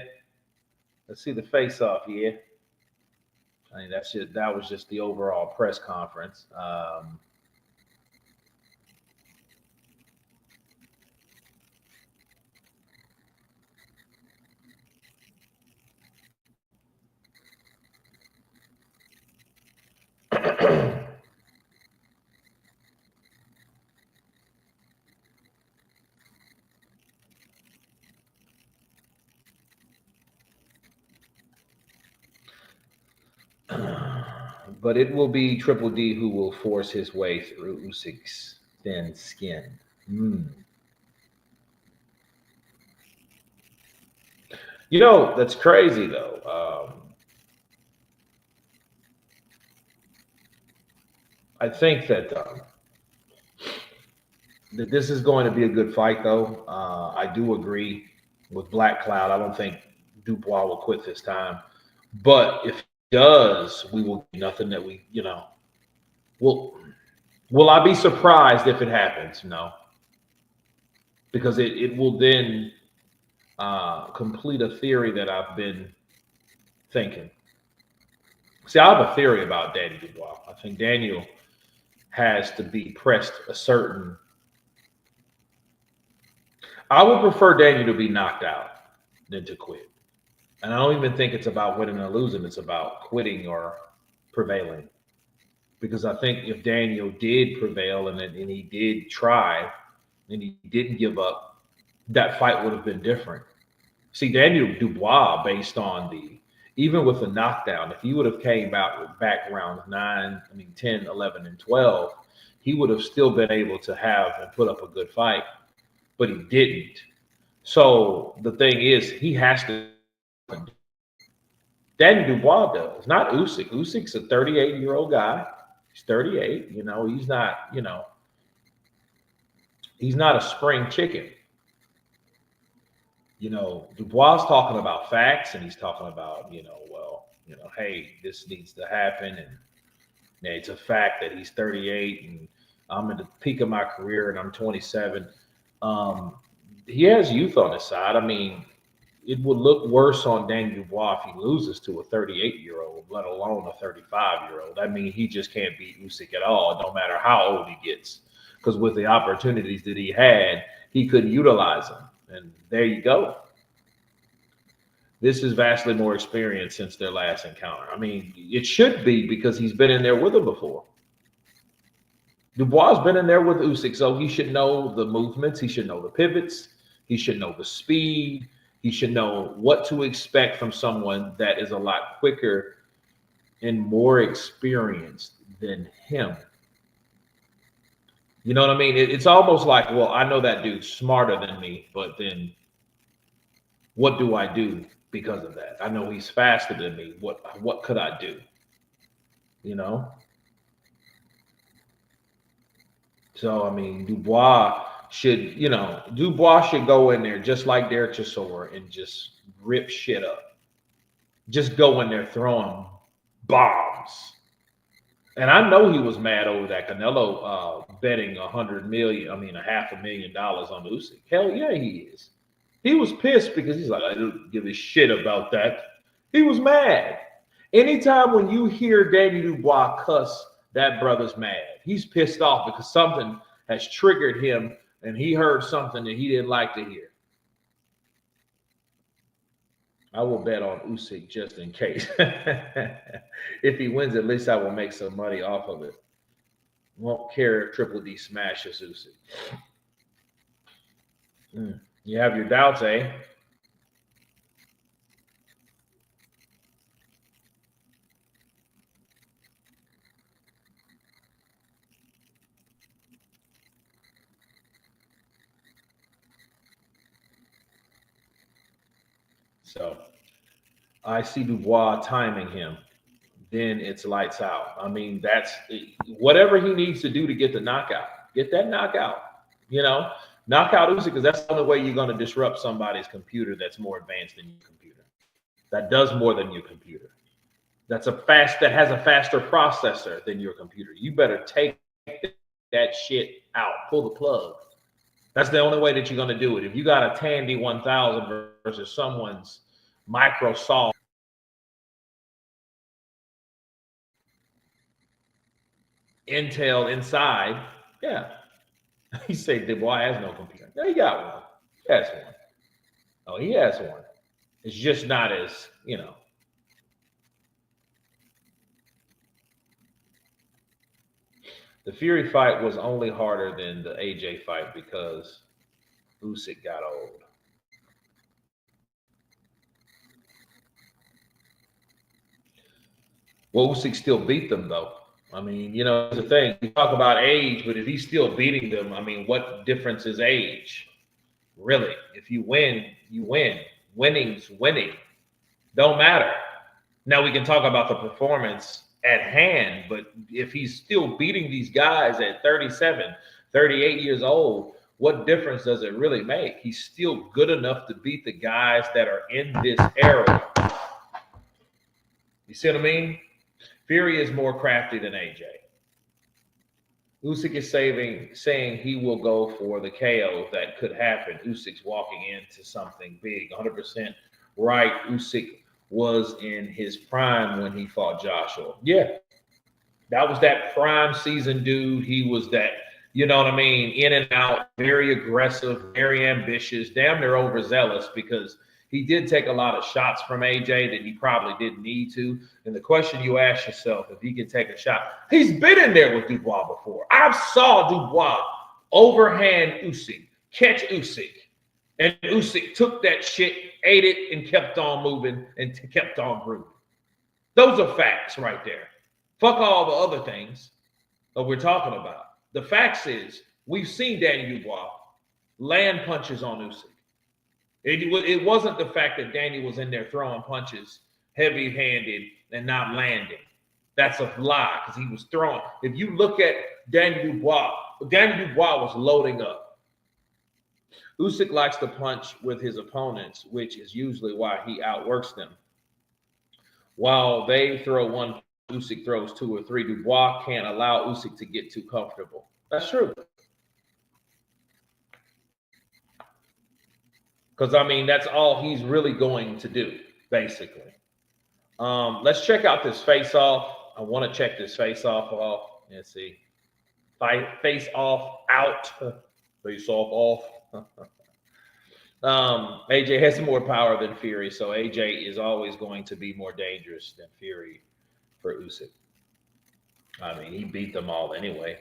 Let's see the face-off here. I mean, that was just the overall press conference. But it will be Triple D who will force his way through Usyk's thin skin. You know, that's crazy, though. I think that this is going to be a good fight, though. I do agree with Black Cloud. I don't think Dubois will quit this time. But if he does, we will do nothing that we, will I be surprised if it happens? No. Because it will then complete a theory that I've been thinking. See, I have a theory about Danny Dubois. I think Daniel has to be pressed a certain. I would prefer Daniel to be knocked out than to quit. And I don't even think it's about winning or losing. It's about quitting or prevailing. Because I think if Daniel did prevail and he did try and he didn't give up, that fight would have been different. See, Daniel Dubois, based on even with the knockdown, if he would have came back round 10, 11, and 12, he would have still been able to have and put up a good fight, but he didn't. So the thing is, he has to. Daniel Dubois does, not Usyk. Usyk's a 38-year-old guy. He's 38. He's not a spring chicken. Dubois talking about facts, and he's talking about, hey, this needs to happen. And it's a fact that he's 38 and I'm at the peak of my career and I'm 27. He has youth on his side. I mean, it would look worse on Daniel Dubois if he loses to a 38-year-old, let alone a 35-year-old. I mean, he just can't beat Usyk at all, no matter how old he gets. Because with the opportunities that he had, he couldn't utilize them. And there you go. This is vastly more experience since their last encounter. I mean, it should be because he's been in there with him before. Dubois has been in there with Usyk, so he should know the movements. He should know the pivots. He should know the speed. He should know what to expect from someone that is a lot quicker and more experienced than him. You know what I mean? It's almost like, well, I know that dude's smarter than me, but then what do I do because of that? I know he's faster than me. What could I do? So, I mean, Dubois should go in there just like Derek Chisora and just rip shit up. Just go in there throwing bombs. And I know he was mad over that Canelo betting $500,000 on Usyk. Hell yeah, he is. He was pissed because he's like, I don't give a shit about that. He was mad. Anytime when you hear Daniel Dubois cuss, that brother's mad. He's pissed off because something has triggered him and he heard something that he didn't like to hear. I will bet on Usyk just in case. If he wins, at least I will make some money off of it. Won't care if Triple D smashes Usyk. You have your doubts, eh? So I see Dubois timing him. Then it's lights out. I mean, that's whatever he needs to do to get the knockout. Get that knockout. Knock out Usyk, because that's the only way you're going to disrupt somebody's computer that's more advanced than your computer. That does more than your computer. That has a faster processor than your computer. You better take that shit out. Pull the plug. That's the only way that you're going to do it. If you got a Tandy 1000 versus someone's Microsoft intel inside. Yeah. He said Dubois has no computer. No, he got one. He has one. Oh, he has one. It's just not as, the Fury fight was only harder than the AJ fight because Usyk got old. Well, Usyk still beat them, though. I mean, the thing. We talk about age, but if he's still beating them, I mean, what difference is age? Really? If you win, you win. Winning's winning. Don't matter. Now we can talk about the performance at hand, but if he's still beating these guys at 37, 38 years old, what difference does it really make? He's still good enough to beat the guys that are in this era. You see what I mean? Fury is more crafty than AJ. Usyk is saying he will go for the KO that could happen. Usyk's walking into something big. 100% right. Usyk was in his prime when he fought Joshua. Yeah. That was that prime season dude. He was that, you know what I mean, in and out, very aggressive, very ambitious, damn near overzealous because he did take a lot of shots from AJ that he probably didn't need to. And the question you ask yourself, if he can take a shot, he's been in there with Dubois before. I saw Dubois overhand Usyk, catch Usyk. And Usyk took that shit, ate it, and kept on moving and kept on grooving. Those are facts right there. Fuck all the other things that we're talking about. The facts is we've seen Danny Dubois land punches on Usyk. It wasn't the fact that Danny was in there throwing punches heavy-handed and not landing. That's a lie because he was throwing. If you look at Danny Dubois was loading up. Usyk likes to punch with his opponents, which is usually why he outworks them. While they throw one, Usyk throws two or three. Dubois can't allow Usyk to get too comfortable. That's true. Because, I mean, that's all he's really going to do, basically. Let's check out this face-off. I want to check this face-off off. Let's see. Face-off out. Face-off off. AJ has more power than Fury, so AJ is always going to be more dangerous than Fury for Usyk. I mean, he beat them all anyway.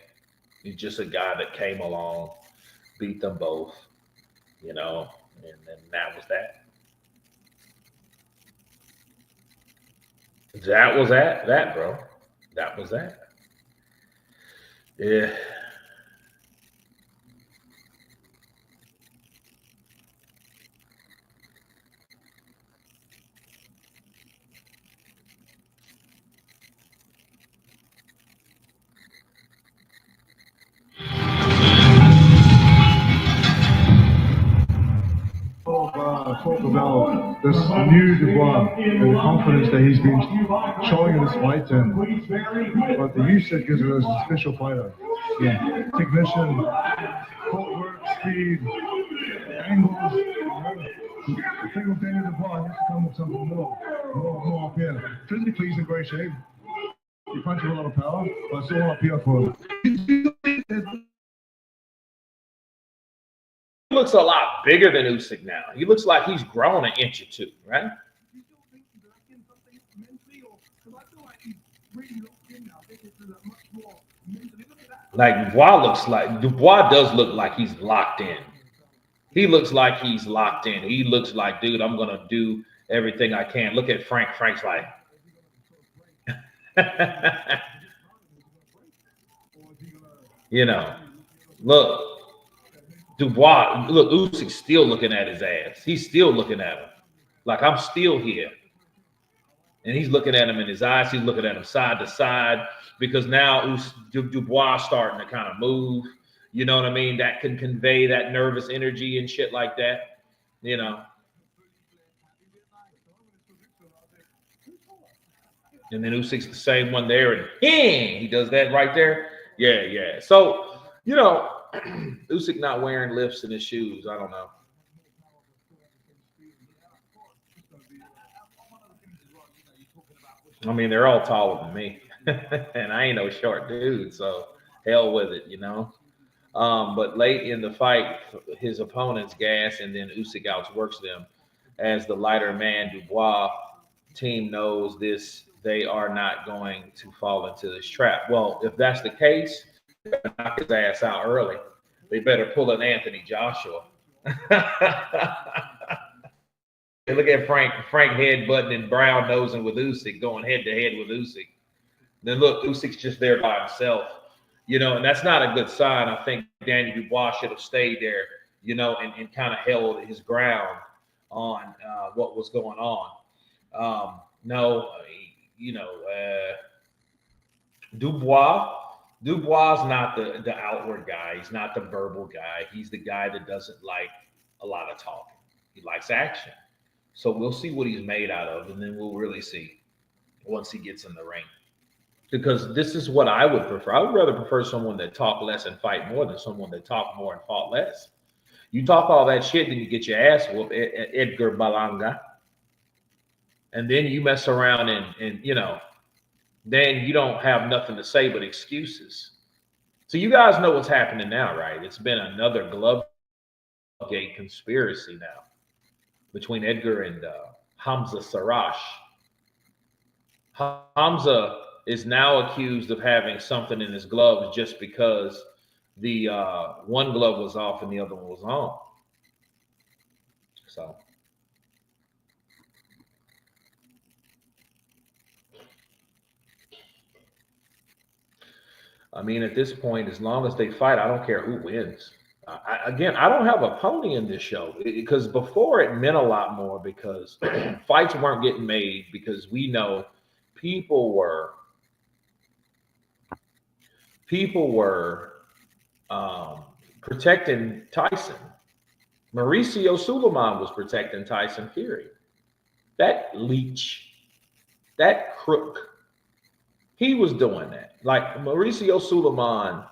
He's just a guy that came along, beat them both, and then that was that. That was that, bro. That was that. Yeah.
Talk about this new Dubois and the confidence that he's been showing in this fight, and but the Usyk is a special fighter. Yeah, technician, footwork, speed, angles. The thing with Daniel Dubois, he has to come with something more up here. Physically, he's in great shape. He punches a lot of power, but still up here for.
He looks a lot bigger than Usyk now. He looks like he's grown an inch or two, right? Like Dubois does look like he's locked in. He looks like he's locked in. He looks like, dude, I'm going to do everything I can. Look at Frank. Frank's like, look. Dubois, look, Usyk's still looking at his ass. He's still looking at him. Like, I'm still here. And he's looking at him in his eyes. He's looking at him side to side because now Dubois starting to kind of move. You know what I mean? That can convey that nervous energy and shit like that. And then Usyk's the same one there. And he does that right there. Yeah. So, Usyk not wearing lifts in his shoes. I don't know. I mean, they're all taller than me. and I ain't no short dude, so hell with it, you know. But late in the fight, his opponents gas, and then Usyk outworks them. As the lighter man, Dubois team knows this, they are not going to fall into this trap. Well, if that's the case, they better knock his ass out early. They better pull an Anthony Joshua. Look at Frank headbutting and brown nosing with Usyk, going head to head with Usyk. Then look, Usyk's just there by himself, you know, and that's not a good sign. I think Danny Dubois should have stayed there, you know, and kind of held his ground on what was going on. No, you know, Dubois is not the outward guy. He's not the verbal guy. He's the guy that doesn't like a lot of talking. He likes action. So we'll see what he's made out of, and then we'll really see once he gets in the ring. Because this is what I would prefer. I would rather prefer someone that talk less and fight more than someone that talk more and fought less. You talk all that shit, then you get your ass whooped, Edgar Balanga. And then you mess around and you know, then you don't have nothing to say but excuses. So you guys know what's happening now, right? It's been another Glovegate conspiracy now between Edgar and Hamza Sarash. Hamza is now accused of having something in his gloves just because the one glove was off and the other one was on. So I mean, at this point, as long as they fight, I don't care who wins. I don't have a pony in this show because before it meant a lot more because fights weren't getting made because we know people were protecting Tyson. Mauricio Suleiman was protecting Tyson Fury. That leech, that crook, he was doing that. Like Mauricio Suleiman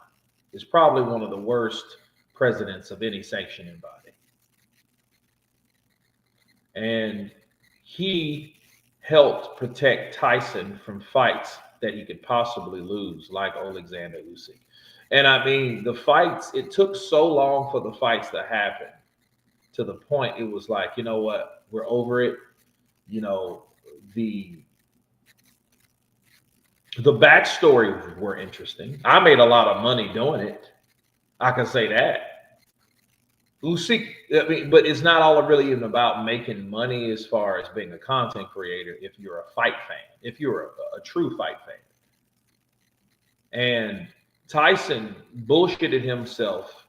is probably one of the worst presidents of any sanctioning body. And he helped protect Tyson from fights that he could possibly lose, like Oleksandr Usyk. And I mean, the fights, it took so long for the fights to happen to the point it was like, you know what, we're over it. You know, the backstories were interesting. I made a lot of money doing it. I can say that. Usyk, I mean, but it's not all really even about making money as far as being a content creator if you're a fight fan, if you're a true fight fan. And Tyson bullshitted himself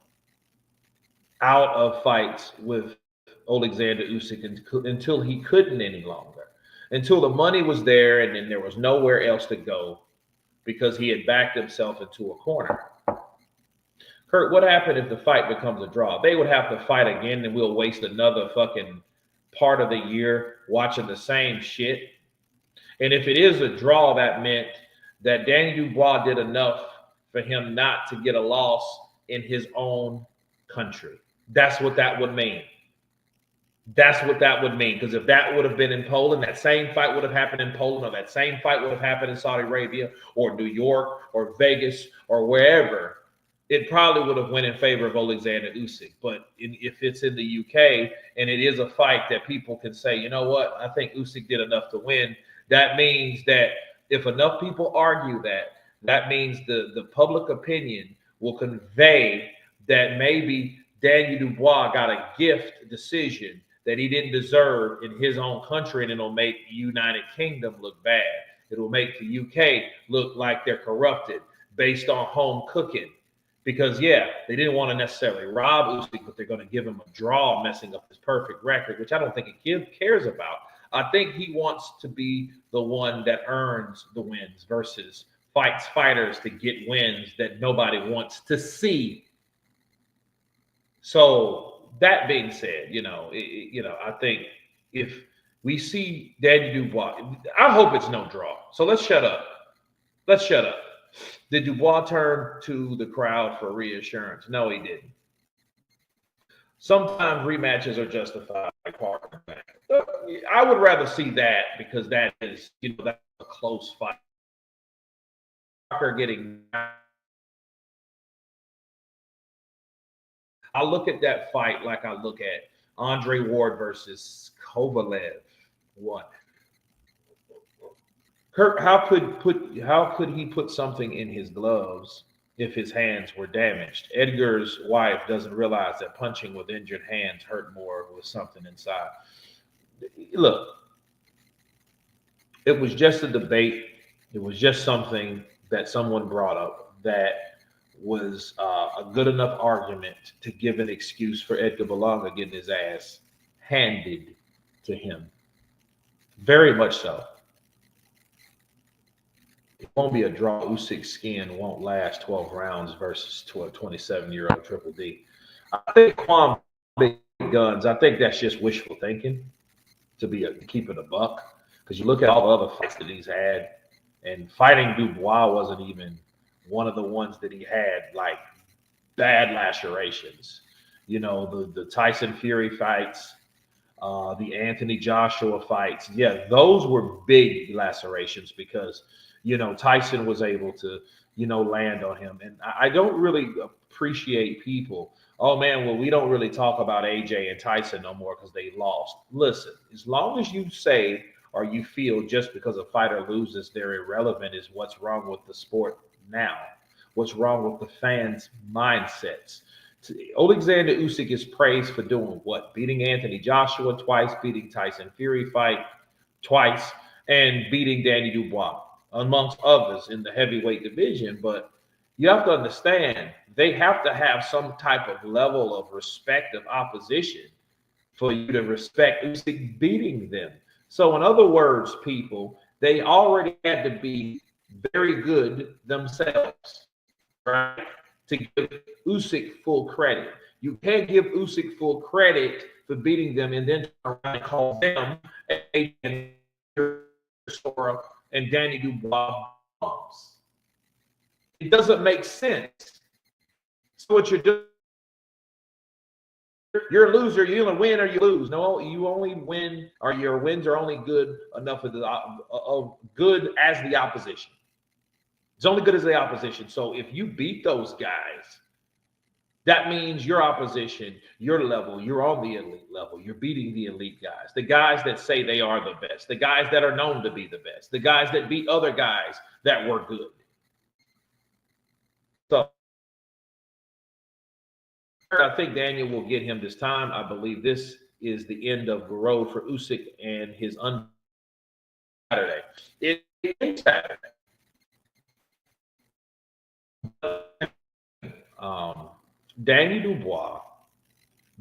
out of fights with Oleksandr Usyk until he couldn't any longer, until the money was there and then there was nowhere else to go because he had backed himself into a corner. Kurt, what happened if the fight becomes a draw? They would have to fight again and we'll waste another fucking part of the year watching the same shit. And if it is a draw, that meant that Danny Dubois did enough for him not to get a loss in his own country. That's what that would mean. That's what that would mean. Because if that would have been in Poland, that same fight would have happened in Poland, or that same fight would have happened in Saudi Arabia or New York or Vegas or wherever, it probably would have went in favor of Oleksandr Usyk. But if it's in the UK and it is a fight that people can say, you know what, I think Usyk did enough to win, that means that if enough people argue that, that means the public opinion will convey that maybe Danny Dubois got a gift decision that he didn't deserve in his own country, and it'll make the United Kingdom look bad. It'll make the UK look like they're corrupted based on home cooking. Because, yeah, they didn't want to necessarily rob Usyk, but they're going to give him a draw, messing up his perfect record, which I don't think he cares about. I think he wants to be the one that earns the wins versus fights fighters to get wins that nobody wants to see. So that being said, I think if we see Danny Dubois, I hope it's no draw. So let's shut up. Let's shut up. Did Dubois turn to the crowd for reassurance? No, he didn't. Sometimes rematches are justified. I would rather see that because that is, that's a close fight. Parker getting. I look at that fight like I look at Andre Ward versus Kovalev. What? Kurt, how could he put something in his gloves if his hands were damaged? Edgar's wife doesn't realize that punching with injured hands hurt more with something inside. Look, it was just a debate. It was just something that someone brought up that was a good enough argument to give an excuse for Edgar Berlanga getting his ass handed to him. Very much so. It won't be a draw. Usyk's skin won't last 12 rounds versus 27-year-old Triple D. I think Kwame big guns. I think that's just wishful thinking to keep it a buck. Because you look at all the other fights that he's had, and fighting Dubois wasn't even one of the ones that he had like bad lacerations. You know, the Tyson Fury fights, the Anthony Joshua fights. Yeah, those were big lacerations because, you know, Tyson was able to, you know, land on him. And I don't really appreciate people. Oh, man, well, we don't really talk about AJ and Tyson no more because they lost. Listen, as long as you say or you feel just because a fighter loses, they're irrelevant is what's wrong with the sport now. What's wrong with the fans' mindsets. Oleksandr Usyk is praised for doing what? Beating Anthony Joshua twice, beating Tyson Fury fight twice, and beating Danny Dubois, amongst others in the heavyweight division. But you have to understand, they have to have some type of level of respect of opposition for you to respect Usyk beating them. So in other words, people, they already had to be very good themselves, right, to give Usyk full credit. You can't give Usyk full credit for beating them and then turn around and call them and Danny Dubois bumps. It doesn't make sense. So what you're doing, you're a loser. You either win or you lose. No, you only win, or your wins are only good enough of good as the opposition. It's only good as the opposition. So if you beat those guys, that means your opposition, your level, you're on the elite level. You're beating the elite guys, the guys that say they are the best, the guys that are known to be the best, the guys that beat other guys that were good. So I think Daniel will get him this time. I believe this is the end of the road for Usyk and his Saturday. It's Saturday. Danny Dubois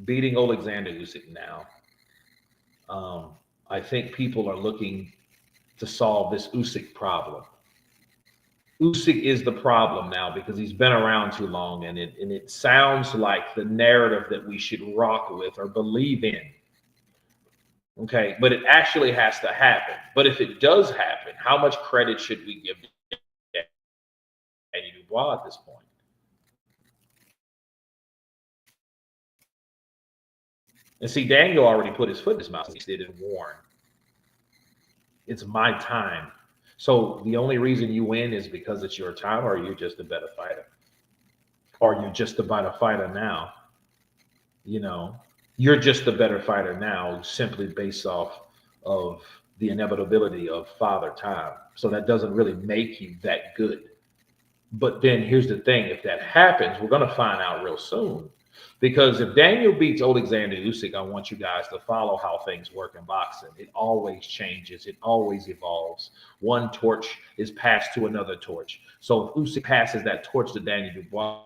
beating Oleksandr Usyk now. I think people are looking to solve this Usyk problem. Usyk is the problem now because he's been around too long, and it sounds like the narrative that we should rock with or believe in. Okay, but it actually has to happen. But if it does happen, how much credit should we give Danny Dubois at this point? And see, Daniel already put his foot in his mouth. He did and warned. It's my time. So the only reason you win is because it's your time, or you're just a better fighter, or you're just a better fighter now. You know, you're just a better fighter now simply based off of the inevitability of father time. So that doesn't really make you that good. But then here's the thing. If that happens, we're going to find out real soon. Because if Daniel beats Oleksandr Usyk, I want you guys to follow how things work in boxing. It always changes. It always evolves. One torch is passed to another torch. So if Usyk passes that torch to Danny Dubois,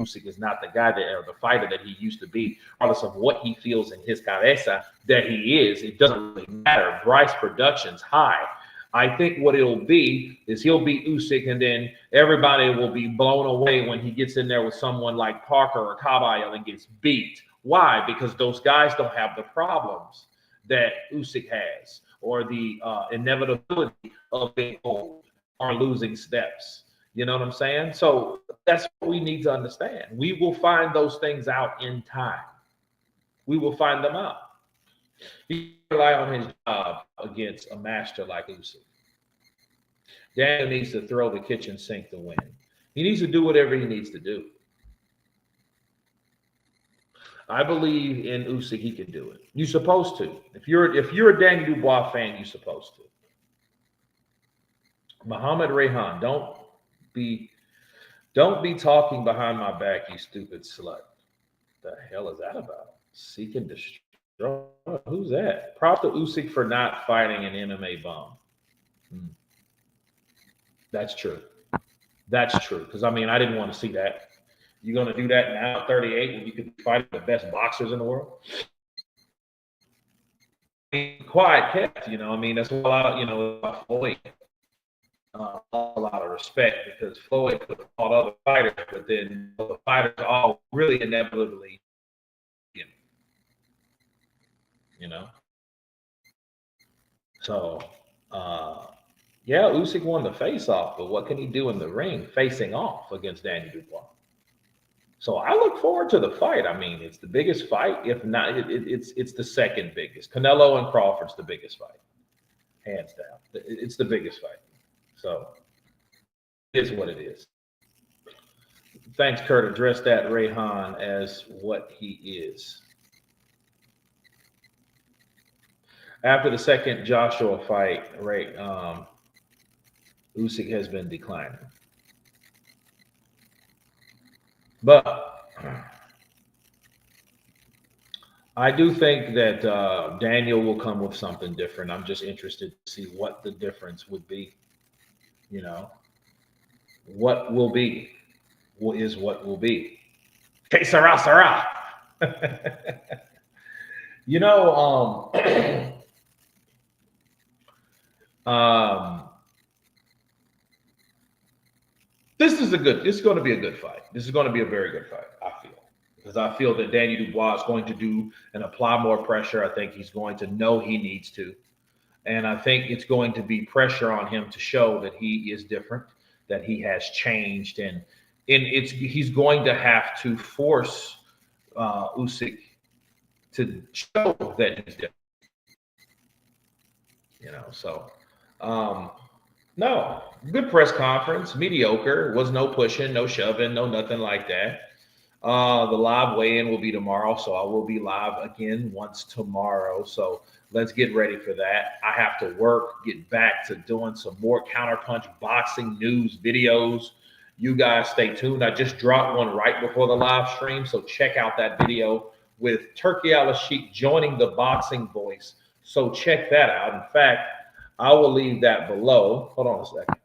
Usyk is not the guy or the fighter that he used to be, regardless of what he feels in his cabeza that he is. It doesn't really matter. Bryce Production's high. I think what it'll be is he'll beat Usyk, and then everybody will be blown away when he gets in there with someone like Parker or Caballero and gets beat. Why? Because those guys don't have the problems that Usyk has, or the inevitability of being old or losing steps. You know what I'm saying? So that's what we need to understand. We will find those things out in time. We will find them out. He rely on his job against a master like Usyk. Daniel needs to throw the kitchen sink to win. He needs to do whatever he needs to do. I believe in Usyk. He can do it. You're supposed to. If you're a Daniel Dubois fan, you're supposed to. Muhammad Rehan, don't be talking behind my back, you stupid slut. The hell is that about? Seek and destroy. Who's that? Props to Usyk for not fighting an MMA bum. That's true. That's true. Because I mean, I didn't want to see that. You're gonna do that now at 38 when you could be fighting the best boxers in the world? I mean, quiet kept, you know. I mean, that's a lot, you know, Floyd. A lot of respect because Floyd could have fought other fighters, but then the fighters all really inevitably, you know. So, yeah, Usyk won the face-off, but what can he do in the ring facing off against Danny Dubois? So I look forward to the fight. I mean, it's the biggest fight, if not, it's the second biggest. Canelo and Crawford's the biggest fight, hands down. It's the biggest fight. So it is what it is. Thanks, Kurt. Address that Rehan as what he is. After the second Joshua fight, right, Usyk has been declining. But I do think that Daniel will come with something different. I'm just interested to see what the difference would be. You know, what will be, what is what will be. Que sera, sera. You know, this is going to be a good fight. This is going to be a very good fight, I feel. Because I feel that Daniel Dubois is going to do and apply more pressure. I think he's going to know he needs to. And I think it's going to be pressure on him to show that he is different, that he has changed. And he's going to have to force Usyk to show that he's different. You know, so no, good press conference, mediocre, was no pushing, no shoving, no nothing like that. The live weigh-in will be tomorrow, so I will be live again once tomorrow. So let's get ready for that. I have to work, get back to doing some more Counterpunch boxing news videos. You guys stay tuned. I just dropped one right before the live stream, so check out that video with Turkey Al-Sheikh joining the Boxing Voice. So check that out. In fact, I will leave that below. Hold on a second.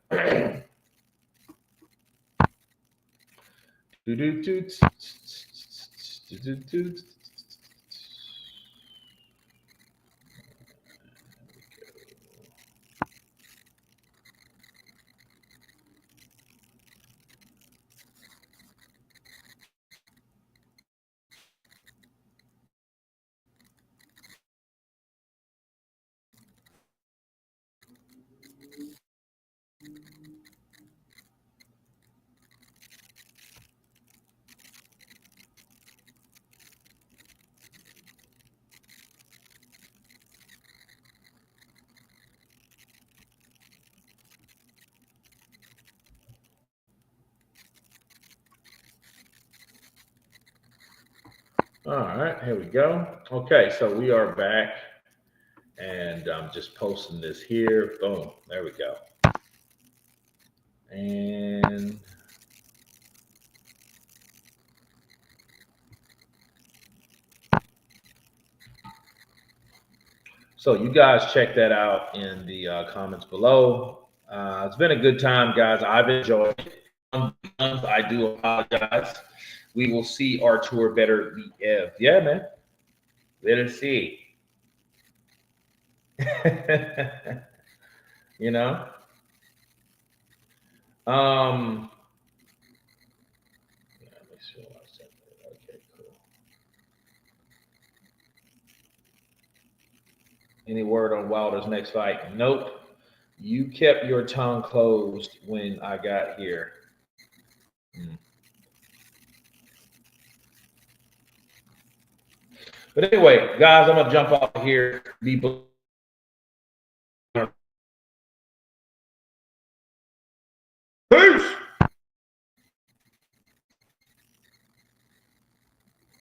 All right, here we go. Okay, so we are back, and I'm just posting this here. Boom, there we go. And so you guys check that out in the comments below. It's been a good time, guys. I've enjoyed it. I do apologize. We will see Artur better Ev. Yeah, man. Let us see. You know? Yeah, make sure I said that. Okay, cool. Any word on Wilder's next fight? Nope. You kept your tongue closed when I got here. But anyway, guys, I'm going to jump off here. Be blessed.